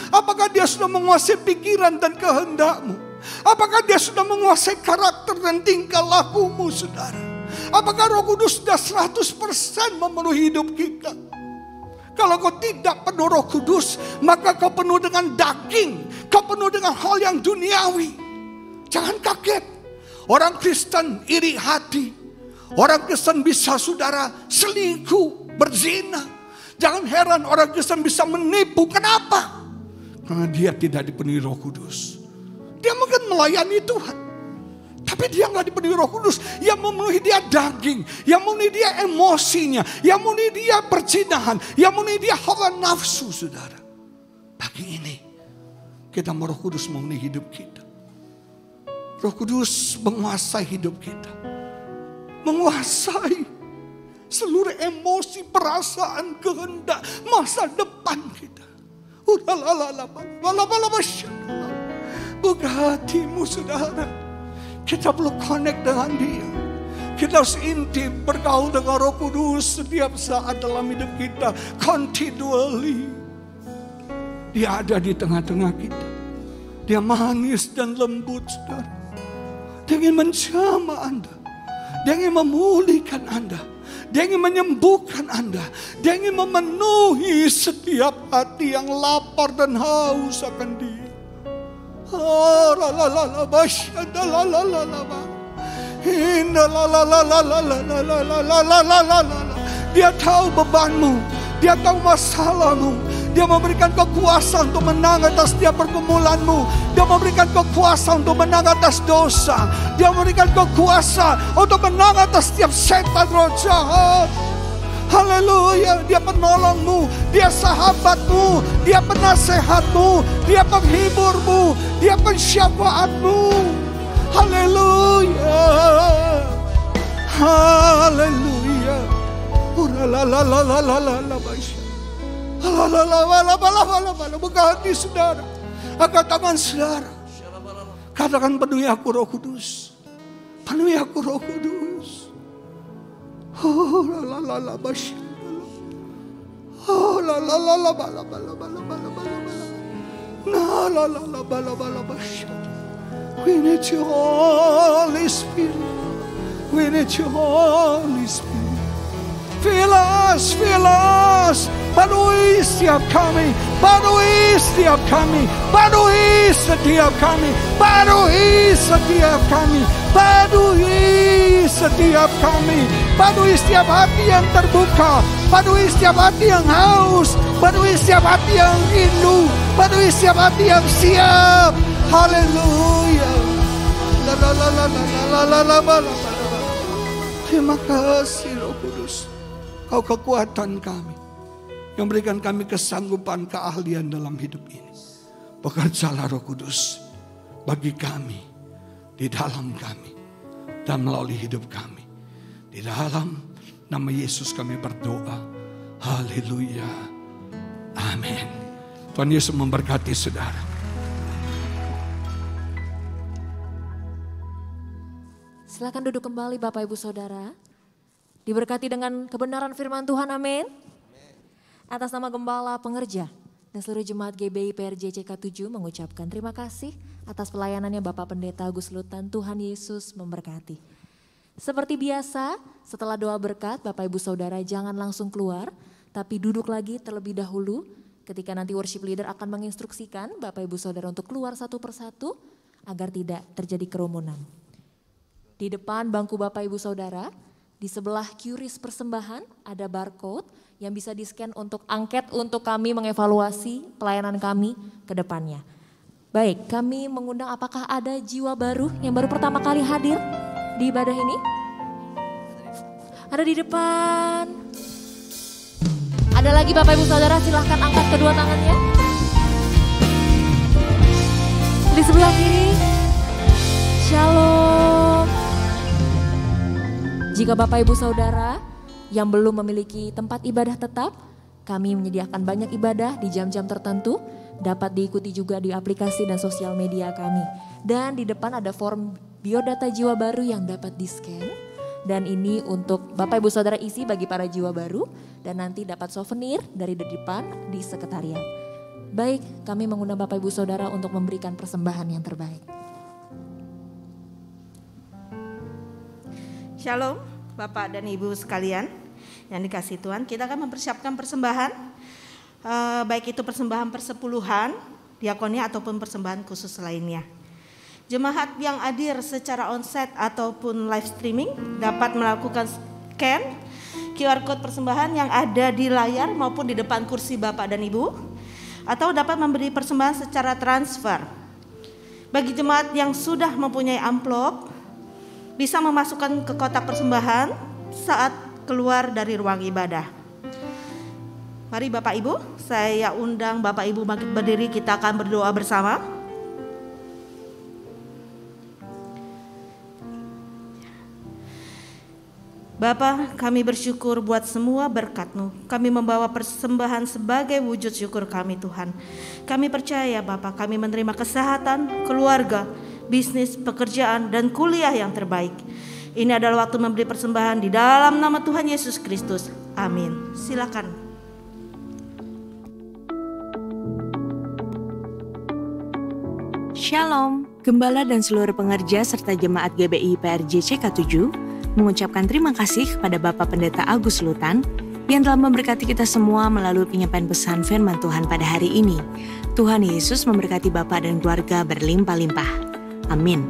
Apakah dia sudah menguasai pikiran dan kehendakmu? Apakah dia sudah menguasai karakter dan tingkah lakumu, saudara? Apakah Roh Kudus sudah 100% memenuhi hidup kita? Kalau kau tidak penuh Roh Kudus, maka kau penuh dengan daging. Kau penuh dengan hal yang duniawi. Jangan kaget. Orang Kristen iri hati. Orang Kristen bisa, saudara, selingkuh, berzina. Jangan heran orang Kristen bisa menipu. Kenapa? Karena dia tidak dipenuhi Roh Kudus. Dia mungkin melayani Tuhan, tapi dia nggak dipenuhi Roh Kudus. Yang memenuhi dia daging, yang memenuhi dia emosinya, yang memenuhi dia perzinahan, yang memenuhi dia hawa nafsu, saudara. Pagi ini kita mau Roh Kudus memenuhi hidup kita. Roh Kudus menguasai hidup kita, menguasai seluruh emosi, perasaan, kehendak, masa depan kita. Buka hatimu, saudara. Kita perlu connect dengan dia. Kita harus intim bergaul dengan Roh Kudus setiap saat dalam hidup kita. Continually. Dia ada di tengah-tengah kita. Dia manis dan lembut, saudara. Dia ingin menjamah Anda. Dia ingin memulihkan Anda. Dia ingin menyembuhkan Anda. Dia ingin memenuhi setiap hati yang lapar dan haus akan dia. Dia tahu bebanmu. Dia tahu masalahmu. Dia memberikan kekuasaan untuk menang atas setiap pergumulanmu. Dia memberikan kekuasaan untuk menang atas dosa. Dia memberikan kekuasaan untuk menang atas setiap setan roh jahat. Haleluya. Dia penolongmu. Dia sahabatmu. Dia penasehatmu. Dia penghiburmu. Dia pensyafaatmu. Haleluya. Haleluya. Buka hati saudara. Angkat tangan saudara. Katakan, penuhi aku Roh Kudus. Penuhi aku Roh Kudus. We need your Holy Spirit. We need your Holy Spirit. Fill us, fill us. Penuhi setiap kami, penuhi setiap kami, penuhi setiap kami, penuhi setiap kami, penuhi setiap kami, penuhi setiap hati yang terbuka, penuhi setiap hati yang haus, penuhi setiap hati yang rindu, penuhi setiap hati yang siap. Haleluya. Terima kasih Roh Kudus. Kau kekuatan kami, yang berikan kami kesanggupan, keahlian dalam hidup ini. Bekerjalah Roh Kudus bagi kami, di dalam kami, dan melalui hidup kami. Di dalam nama Yesus kami berdoa. Haleluya. Amin. Tuhan Yesus memberkati saudara. Silakan duduk kembali Bapak Ibu Saudara. Diberkati dengan kebenaran firman Tuhan, amin. Atas nama Gembala Pengerja dan seluruh jemaat GBI PRJ CK7 mengucapkan terima kasih atas pelayanannya Bapak Pendeta Agus Lutan. Tuhan Yesus memberkati. Seperti biasa, setelah doa berkat, Bapak Ibu Saudara jangan langsung keluar, tapi duduk lagi terlebih dahulu ketika nanti worship leader akan menginstruksikan Bapak Ibu Saudara untuk keluar satu persatu agar tidak terjadi kerumunan. Di depan bangku Bapak Ibu Saudara, di sebelah QRIS persembahan ada barcode yang bisa di-scan untuk angket untuk kami mengevaluasi pelayanan kami ke depannya. Baik, kami mengundang apakah ada jiwa baru yang baru pertama kali hadir di ibadah ini? Ada di depan. Ada lagi Bapak Ibu Saudara, silahkan angkat kedua tangannya. Di sebelah kiri. Shalom. Jika Bapak Ibu Saudara yang belum memiliki tempat ibadah tetap, kami menyediakan banyak ibadah di jam-jam tertentu, dapat diikuti juga di aplikasi dan sosial media kami. Dan di depan ada form biodata jiwa baru yang dapat di-scan Dan ini untuk Bapak Ibu Saudara isi bagi para jiwa baru dan nanti dapat souvenir dari depan di sekretariat. Baik, kami mengundang Bapak Ibu Saudara untuk memberikan persembahan yang terbaik. Shalom Bapak dan Ibu sekalian yang dikasihi Tuhan. Kita akan mempersiapkan persembahan, baik itu persembahan persepuluhan, diakonia ataupun persembahan khusus lainnya. Jemaat yang hadir secara onsite ataupun live streaming dapat melakukan scan QR code persembahan yang ada di layar maupun di depan kursi Bapak dan Ibu, atau dapat memberi persembahan secara transfer. Bagi jemaat yang sudah mempunyai amplop, bisa memasukkan ke kotak persembahan saat keluar dari ruang ibadah. Mari Bapak Ibu, saya undang Bapak Ibu bangkit berdiri, kita akan berdoa bersama. Bapa, kami bersyukur buat semua berkat-Mu. Kami membawa persembahan sebagai wujud syukur kami Tuhan. Kami percaya Bapa, kami menerima kesehatan, keluarga, bisnis, pekerjaan, dan kuliah yang terbaik. Ini adalah waktu memberi persembahan di dalam nama Tuhan Yesus Kristus. Amin. Silakan. Shalom, Gembala dan seluruh pengerja serta jemaat GBI PRJ CK7 mengucapkan terima kasih kepada Bapak Pendeta Agus Lutan yang telah memberkati kita semua melalui penyampaian pesan firman Tuhan pada hari ini. Tuhan Yesus memberkati Bapak dan keluarga berlimpah-limpah. Amin.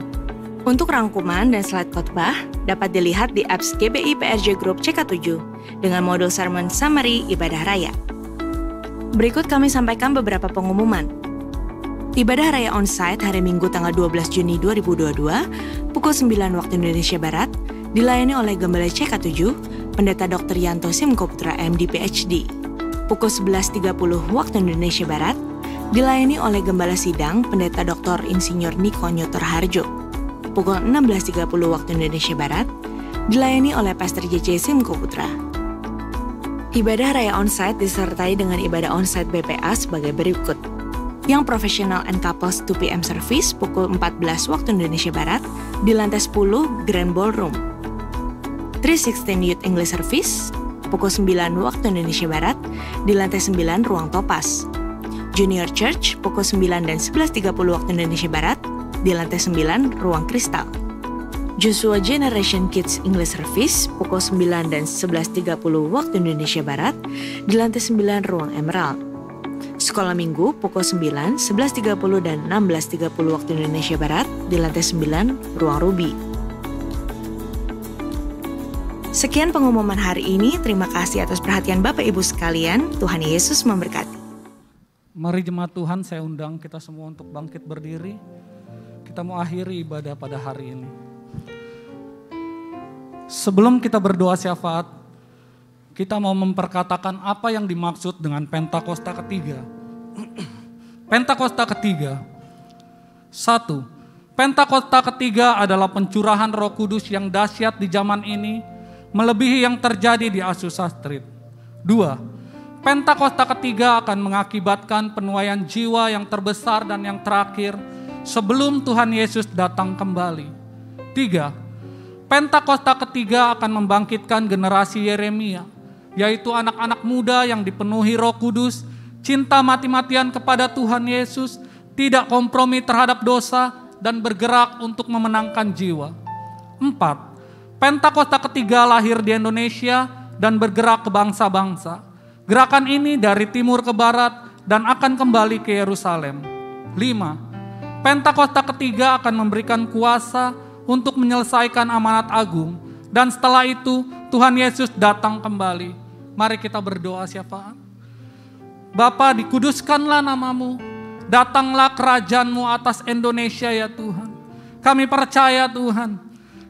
Untuk rangkuman dan slide khotbah dapat dilihat di apps GBI PRJ Group CK7 dengan modul sermon summary ibadah raya. Berikut kami sampaikan beberapa pengumuman. Ibadah raya onsite hari Minggu tanggal 12 Juni 2022 pukul 9 waktu Indonesia Barat dilayani oleh Gembala CK7, Pendeta Dr. Yanto Simko Putra MD PhD. Pukul 11.30 waktu Indonesia Barat dilayani oleh Gembala Sidang Pendeta Dr. Insinyur Niko Nyotor Harjo. Pukul 16.30 waktu Indonesia Barat dilayani oleh Pastor JJ Simko Putra. Ibadah raya onsite disertai dengan ibadah onsite BPA sebagai berikut. Yang profesional and couples 2 PM service pukul 14 waktu Indonesia Barat di lantai 10 Grand Ballroom. 316 Youth English Service pukul 9 waktu Indonesia Barat di lantai 9 Ruang Topas. Junior Church pukul 9 dan 11.30 waktu Indonesia Barat di lantai 9 Ruang Kristal. Joshua Generation Kids English Service pukul 9 dan 11.30 waktu Indonesia Barat di lantai 9 Ruang Emerald. Sekolah Minggu pukul 9, 11.30 dan 16.30 waktu Indonesia Barat di lantai 9 Ruang Ruby. Sekian pengumuman hari ini. Terima kasih atas perhatian Bapak Ibu sekalian. Tuhan Yesus memberkati. Mari jemaat Tuhan, saya undang kita semua untuk bangkit berdiri. Kita mau akhiri ibadah pada hari ini. Sebelum kita berdoa syafaat, kita mau memperkatakan apa yang dimaksud dengan Pentakosta ketiga. Pentakosta ketiga. 1. Pentakosta ketiga adalah pencurahan Roh Kudus yang dahsyat di zaman ini, melebihi yang terjadi di Azusa Street. 2. Pentakosta ketiga akan mengakibatkan penuaian jiwa yang terbesar dan yang terakhir sebelum Tuhan Yesus datang kembali. 3. Pentakosta ketiga akan membangkitkan generasi Yeremia, yaitu anak-anak muda yang dipenuhi Roh Kudus, cinta mati-matian kepada Tuhan Yesus, tidak kompromi terhadap dosa, dan bergerak untuk memenangkan jiwa. 4. Pentakosta ketiga lahir di Indonesia dan bergerak ke bangsa-bangsa. Gerakan ini dari timur ke barat dan akan kembali ke Yerusalem. 5. Pentakosta ketiga akan memberikan kuasa untuk menyelesaikan amanat agung. Dan setelah itu Tuhan Yesus datang kembali. Mari kita berdoa syafaat. Bapa, dikuduskanlah namamu. Datanglah kerajaan-Mu atas Indonesia ya Tuhan. Kami percaya Tuhan,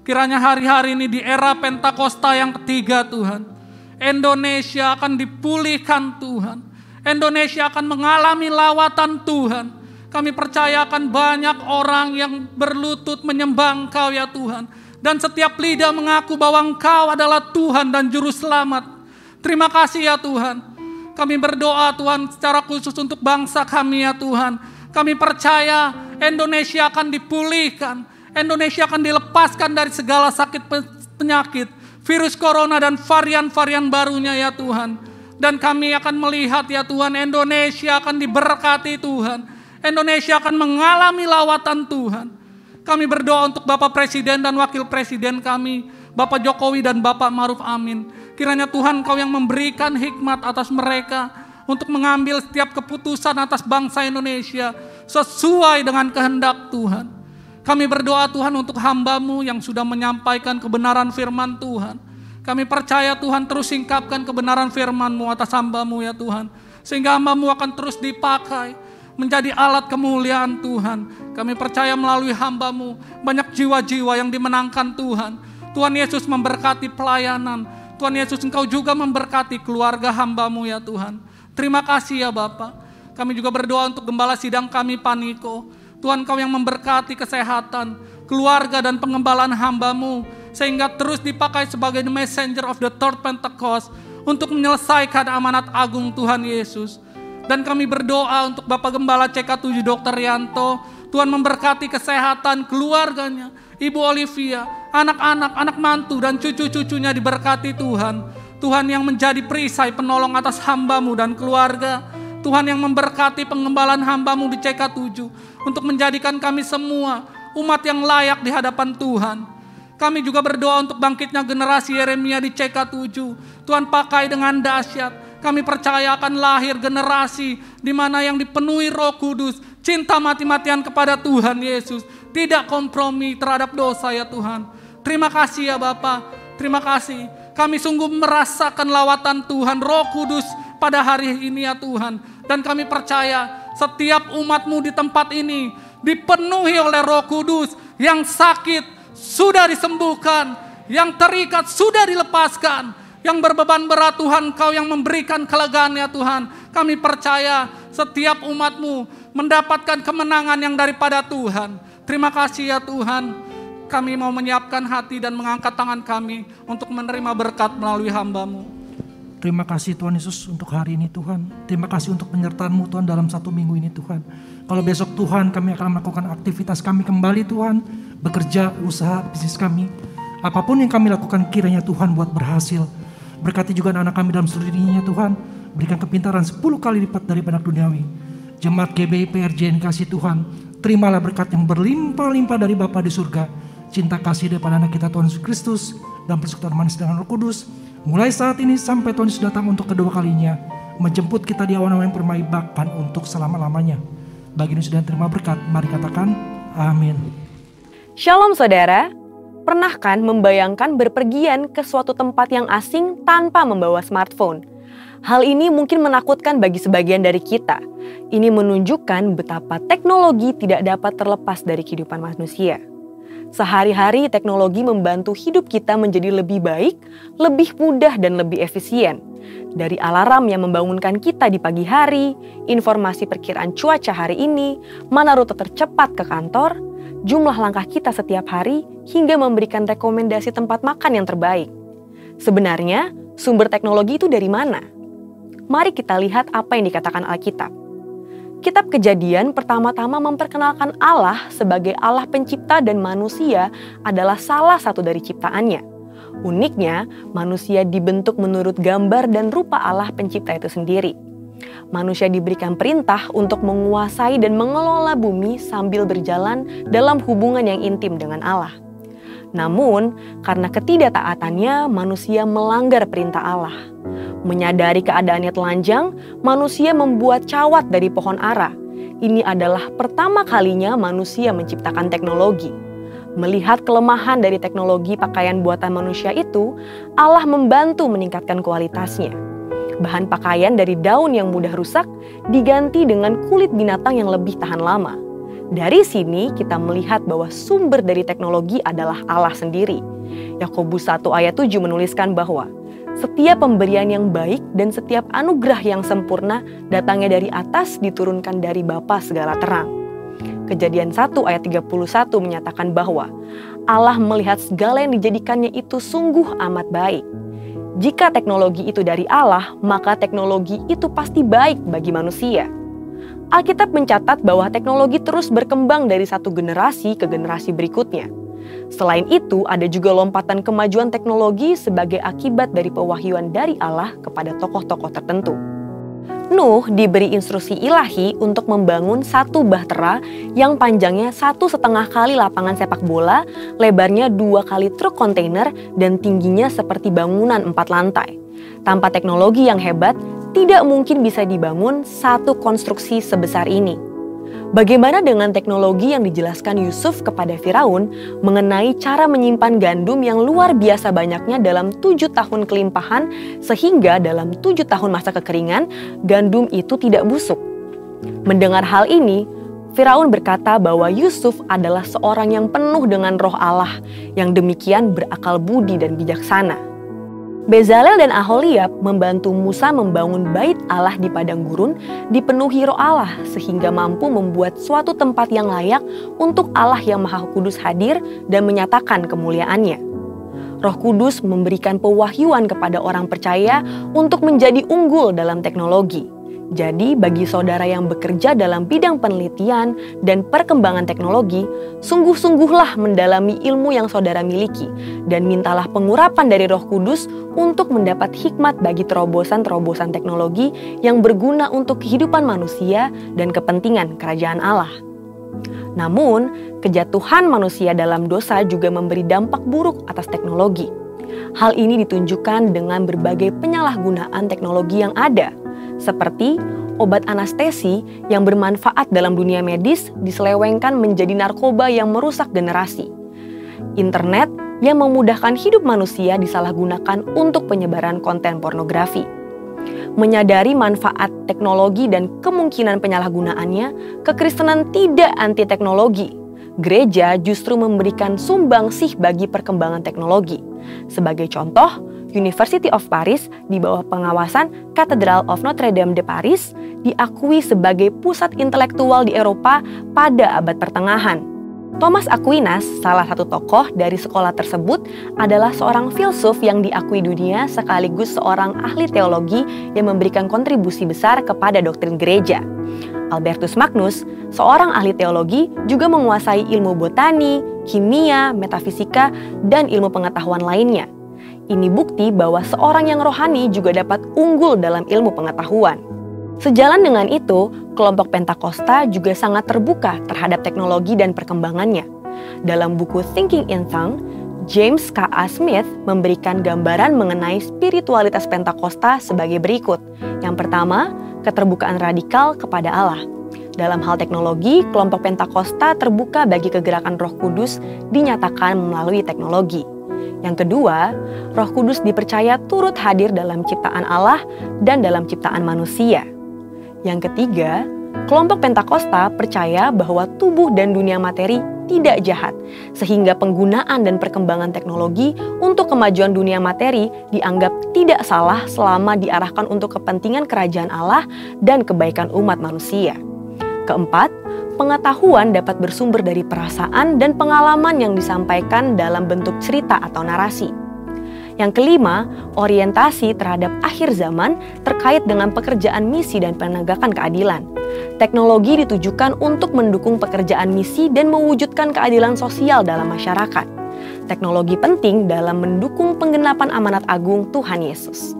kiranya hari-hari ini di era Pentakosta yang ketiga Tuhan, Indonesia akan dipulihkan Tuhan. Indonesia akan mengalami lawatan Tuhan. Kami percaya akan banyak orang yang berlutut menyembah Engkau ya Tuhan. Dan setiap lidah mengaku bahwa Engkau adalah Tuhan dan Juru Selamat. Terima kasih ya Tuhan. Kami berdoa Tuhan secara khusus untuk bangsa kami ya Tuhan. Kami percaya Indonesia akan dipulihkan. Indonesia akan dilepaskan dari segala sakit penyakit, virus corona dan varian-varian barunya ya Tuhan. Dan kami akan melihat ya Tuhan, Indonesia akan diberkati Tuhan. Indonesia akan mengalami lawatan Tuhan. Kami berdoa untuk Bapak Presiden dan Wakil Presiden kami, Bapak Jokowi dan Bapak Ma'ruf Amin. Kiranya Tuhan Kau yang memberikan hikmat atas mereka untuk mengambil setiap keputusan atas bangsa Indonesia sesuai dengan kehendak Tuhan. Kami berdoa Tuhan untuk hamba-Mu yang sudah menyampaikan kebenaran firman Tuhan. Kami percaya Tuhan terus singkapkan kebenaran firman-Mu atas hamba-Mu ya Tuhan. Sehingga hamba-Mu akan terus dipakai menjadi alat kemuliaan Tuhan. Kami percaya melalui hamba-Mu banyak jiwa-jiwa yang dimenangkan Tuhan. Tuhan Yesus memberkati pelayanan. Tuhan Yesus Engkau juga memberkati keluarga hamba-Mu ya Tuhan. Terima kasih ya Bapa. Kami juga berdoa untuk gembala sidang kami Paniko. Tuhan Kau yang memberkati kesehatan, keluarga dan pengembalaan hamba-Mu. Sehingga terus dipakai sebagai messenger of the third Pentecost untuk menyelesaikan amanat agung Tuhan Yesus. Dan kami berdoa untuk Bapak Gembala CK7 Dr. Rianto. Tuhan memberkati kesehatan keluarganya, Ibu Olivia, anak-anak, anak mantu dan cucu-cucunya diberkati Tuhan. Tuhan yang menjadi perisai penolong atas hamba-Mu dan keluarga. Tuhan yang memberkati pengembalaan hamba-Mu di CK7 untuk menjadikan kami semua umat yang layak di hadapan Tuhan. Kami juga berdoa untuk bangkitnya generasi Yeremia di CK7. Tuhan pakai dengan dahsyat. Kami percaya akan lahir generasi di mana yang dipenuhi Roh Kudus, cinta mati-matian kepada Tuhan Yesus, tidak kompromi terhadap dosa ya Tuhan. Terima kasih ya Bapa, terima kasih. Kami sungguh merasakan lawatan Tuhan, Roh Kudus pada hari ini ya Tuhan. Dan kami percaya setiap umat-Mu di tempat ini dipenuhi oleh Roh Kudus. Yang sakit sudah disembuhkan, yang terikat sudah dilepaskan, yang berbeban berat Tuhan Kau yang memberikan kelegaan ya Tuhan. Kami percaya setiap umat-Mu mendapatkan kemenangan yang daripada Tuhan. Terima kasih ya Tuhan. Kami mau menyiapkan hati dan mengangkat tangan kami untuk menerima berkat melalui hamba-Mu. Terima kasih Tuhan Yesus untuk hari ini Tuhan. Terima kasih untuk penyertaan-Mu Tuhan dalam 1 minggu ini Tuhan. Kalau besok Tuhan kami akan melakukan aktivitas kami kembali Tuhan. Bekerja, usaha, bisnis kami. Apapun yang kami lakukan kiranya Tuhan buat berhasil. Berkati juga anak-anak kami dalam seluruh dirinya Tuhan. Berikan kepintaran 10 kali lipat dari anak duniawi. Jemaat GBI PRJ yang kasih Tuhan. Terimalah berkat yang berlimpah-limpah dari Bapa di surga. Cinta kasih daripada anak kita Tuhan Yesus Kristus. Dan persekutuan manis dengan Roh Kudus. Mulai saat ini sampai Tuhan Yesus datang untuk kedua kalinya. Menjemput kita di awan-awan yang permai bahkan untuk selama-lamanya. Bagi yang sudah terima berkat, mari katakan amin. Shalom saudara, pernah kan membayangkan berpergian ke suatu tempat yang asing tanpa membawa smartphone? Hal ini mungkin menakutkan bagi sebagian dari kita. Ini menunjukkan betapa teknologi tidak dapat terlepas dari kehidupan manusia. Sehari-hari teknologi membantu hidup kita menjadi lebih baik, lebih mudah dan lebih efisien. Dari alarm yang membangunkan kita di pagi hari, informasi perkiraan cuaca hari ini, mana rute tercepat ke kantor, jumlah langkah kita setiap hari, hingga memberikan rekomendasi tempat makan yang terbaik. Sebenarnya, sumber teknologi itu dari mana? Mari kita lihat apa yang dikatakan Alkitab. Kitab Kejadian pertama-tama memperkenalkan Allah sebagai Allah pencipta dan manusia adalah salah satu dari ciptaannya. Uniknya, manusia dibentuk menurut gambar dan rupa Allah pencipta itu sendiri. Manusia diberikan perintah untuk menguasai dan mengelola bumi sambil berjalan dalam hubungan yang intim dengan Allah. Namun, karena ketidaktaatannya, manusia melanggar perintah Allah. Menyadari keadaannya telanjang, manusia membuat cawat dari pohon ara. Ini adalah pertama kalinya manusia menciptakan teknologi. Melihat kelemahan dari teknologi pakaian buatan manusia itu, Allah membantu meningkatkan kualitasnya. Bahan pakaian dari daun yang mudah rusak diganti dengan kulit binatang yang lebih tahan lama. Dari sini kita melihat bahwa sumber dari teknologi adalah Allah sendiri. Yakobus 1 ayat 7 menuliskan bahwa setiap pemberian yang baik dan setiap anugerah yang sempurna datangnya dari atas, diturunkan dari Bapa segala terang. Kejadian 1 ayat 31 menyatakan bahwa Allah melihat segala yang dijadikannya itu sungguh amat baik. Jika teknologi itu dari Allah, maka teknologi itu pasti baik bagi manusia. Alkitab mencatat bahwa teknologi terus berkembang dari satu generasi ke generasi berikutnya. Selain itu, ada juga lompatan kemajuan teknologi sebagai akibat dari pewahyuan dari Allah kepada tokoh-tokoh tertentu. Nuh diberi instruksi ilahi untuk membangun satu bahtera yang panjangnya 1,5 kali lapangan sepak bola, lebarnya 2 kali truk kontainer, dan tingginya seperti bangunan 4 lantai. Tanpa teknologi yang hebat, tidak mungkin bisa dibangun satu konstruksi sebesar ini. Bagaimana dengan teknologi yang dijelaskan Yusuf kepada Firaun mengenai cara menyimpan gandum yang luar biasa banyaknya dalam 7 tahun kelimpahan, sehingga dalam 7 tahun masa kekeringan, gandum itu tidak busuk? Mendengar hal ini, Firaun berkata bahwa Yusuf adalah seorang yang penuh dengan roh Allah, yang demikian berakal budi dan bijaksana. Bezalel dan Aholiab membantu Musa membangun bait Allah di padang gurun dipenuhi roh Allah sehingga mampu membuat suatu tempat yang layak untuk Allah yang Maha Kudus hadir dan menyatakan kemuliaannya. Roh Kudus memberikan pewahyuan kepada orang percaya untuk menjadi unggul dalam teknologi. Jadi bagi saudara yang bekerja dalam bidang penelitian dan perkembangan teknologi, sungguh-sungguhlah mendalami ilmu yang saudara miliki dan mintalah pengurapan dari Roh Kudus untuk mendapat hikmat bagi terobosan-terobosan teknologi yang berguna untuk kehidupan manusia dan kepentingan kerajaan Allah. Namun, kejatuhan manusia dalam dosa juga memberi dampak buruk atas teknologi. Hal ini ditunjukkan dengan berbagai penyalahgunaan teknologi yang ada, seperti obat anestesi yang bermanfaat dalam dunia medis diselewengkan menjadi narkoba yang merusak generasi. Internet yang memudahkan hidup manusia disalahgunakan untuk penyebaran konten pornografi. Menyadari manfaat teknologi dan kemungkinan penyalahgunaannya, kekristenan tidak anti teknologi. Gereja justru memberikan sumbangsih bagi perkembangan teknologi. Sebagai contoh, University of Paris di bawah pengawasan Cathedral of Notre Dame de Paris diakui sebagai pusat intelektual di Eropa pada abad pertengahan. Thomas Aquinas, salah satu tokoh dari sekolah tersebut, adalah seorang filsuf yang diakui dunia sekaligus seorang ahli teologi yang memberikan kontribusi besar kepada doktrin gereja. Albertus Magnus, seorang ahli teologi, juga menguasai ilmu botani, kimia, metafisika, dan ilmu pengetahuan lainnya. Ini bukti bahwa seorang yang rohani juga dapat unggul dalam ilmu pengetahuan. Sejalan dengan itu, kelompok Pentakosta juga sangat terbuka terhadap teknologi dan perkembangannya. Dalam buku Thinking in Tongues, James K.A. Smith memberikan gambaran mengenai spiritualitas Pentakosta sebagai berikut. Yang pertama, keterbukaan radikal kepada Allah. Dalam hal teknologi, kelompok Pentakosta terbuka bagi kegerakan Roh Kudus dinyatakan melalui teknologi. Yang kedua, Roh Kudus dipercaya turut hadir dalam ciptaan Allah dan dalam ciptaan manusia. Yang ketiga, kelompok Pentakosta percaya bahwa tubuh dan dunia materi tidak jahat, sehingga penggunaan dan perkembangan teknologi untuk kemajuan dunia materi dianggap tidak salah selama diarahkan untuk kepentingan kerajaan Allah dan kebaikan umat manusia. Keempat, pengetahuan dapat bersumber dari perasaan dan pengalaman yang disampaikan dalam bentuk cerita atau narasi. Yang kelima, orientasi terhadap akhir zaman terkait dengan pekerjaan misi dan penegakan keadilan. Teknologi ditujukan untuk mendukung pekerjaan misi dan mewujudkan keadilan sosial dalam masyarakat. Teknologi penting dalam mendukung penggenapan amanat agung Tuhan Yesus.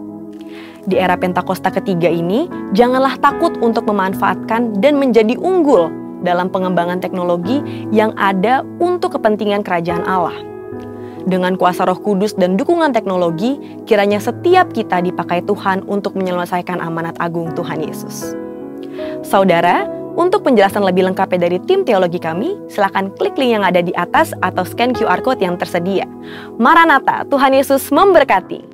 Di era Pentakosta ketiga ini, janganlah takut untuk memanfaatkan dan menjadi unggul dalam pengembangan teknologi yang ada untuk kepentingan kerajaan Allah. Dengan kuasa Roh Kudus dan dukungan teknologi, kiranya setiap kita dipakai Tuhan untuk menyelesaikan amanat agung Tuhan Yesus. Saudara, untuk penjelasan lebih lengkapnya dari tim teologi kami, silakan klik link yang ada di atas atau scan QR Code yang tersedia. Maranatha, Tuhan Yesus memberkati.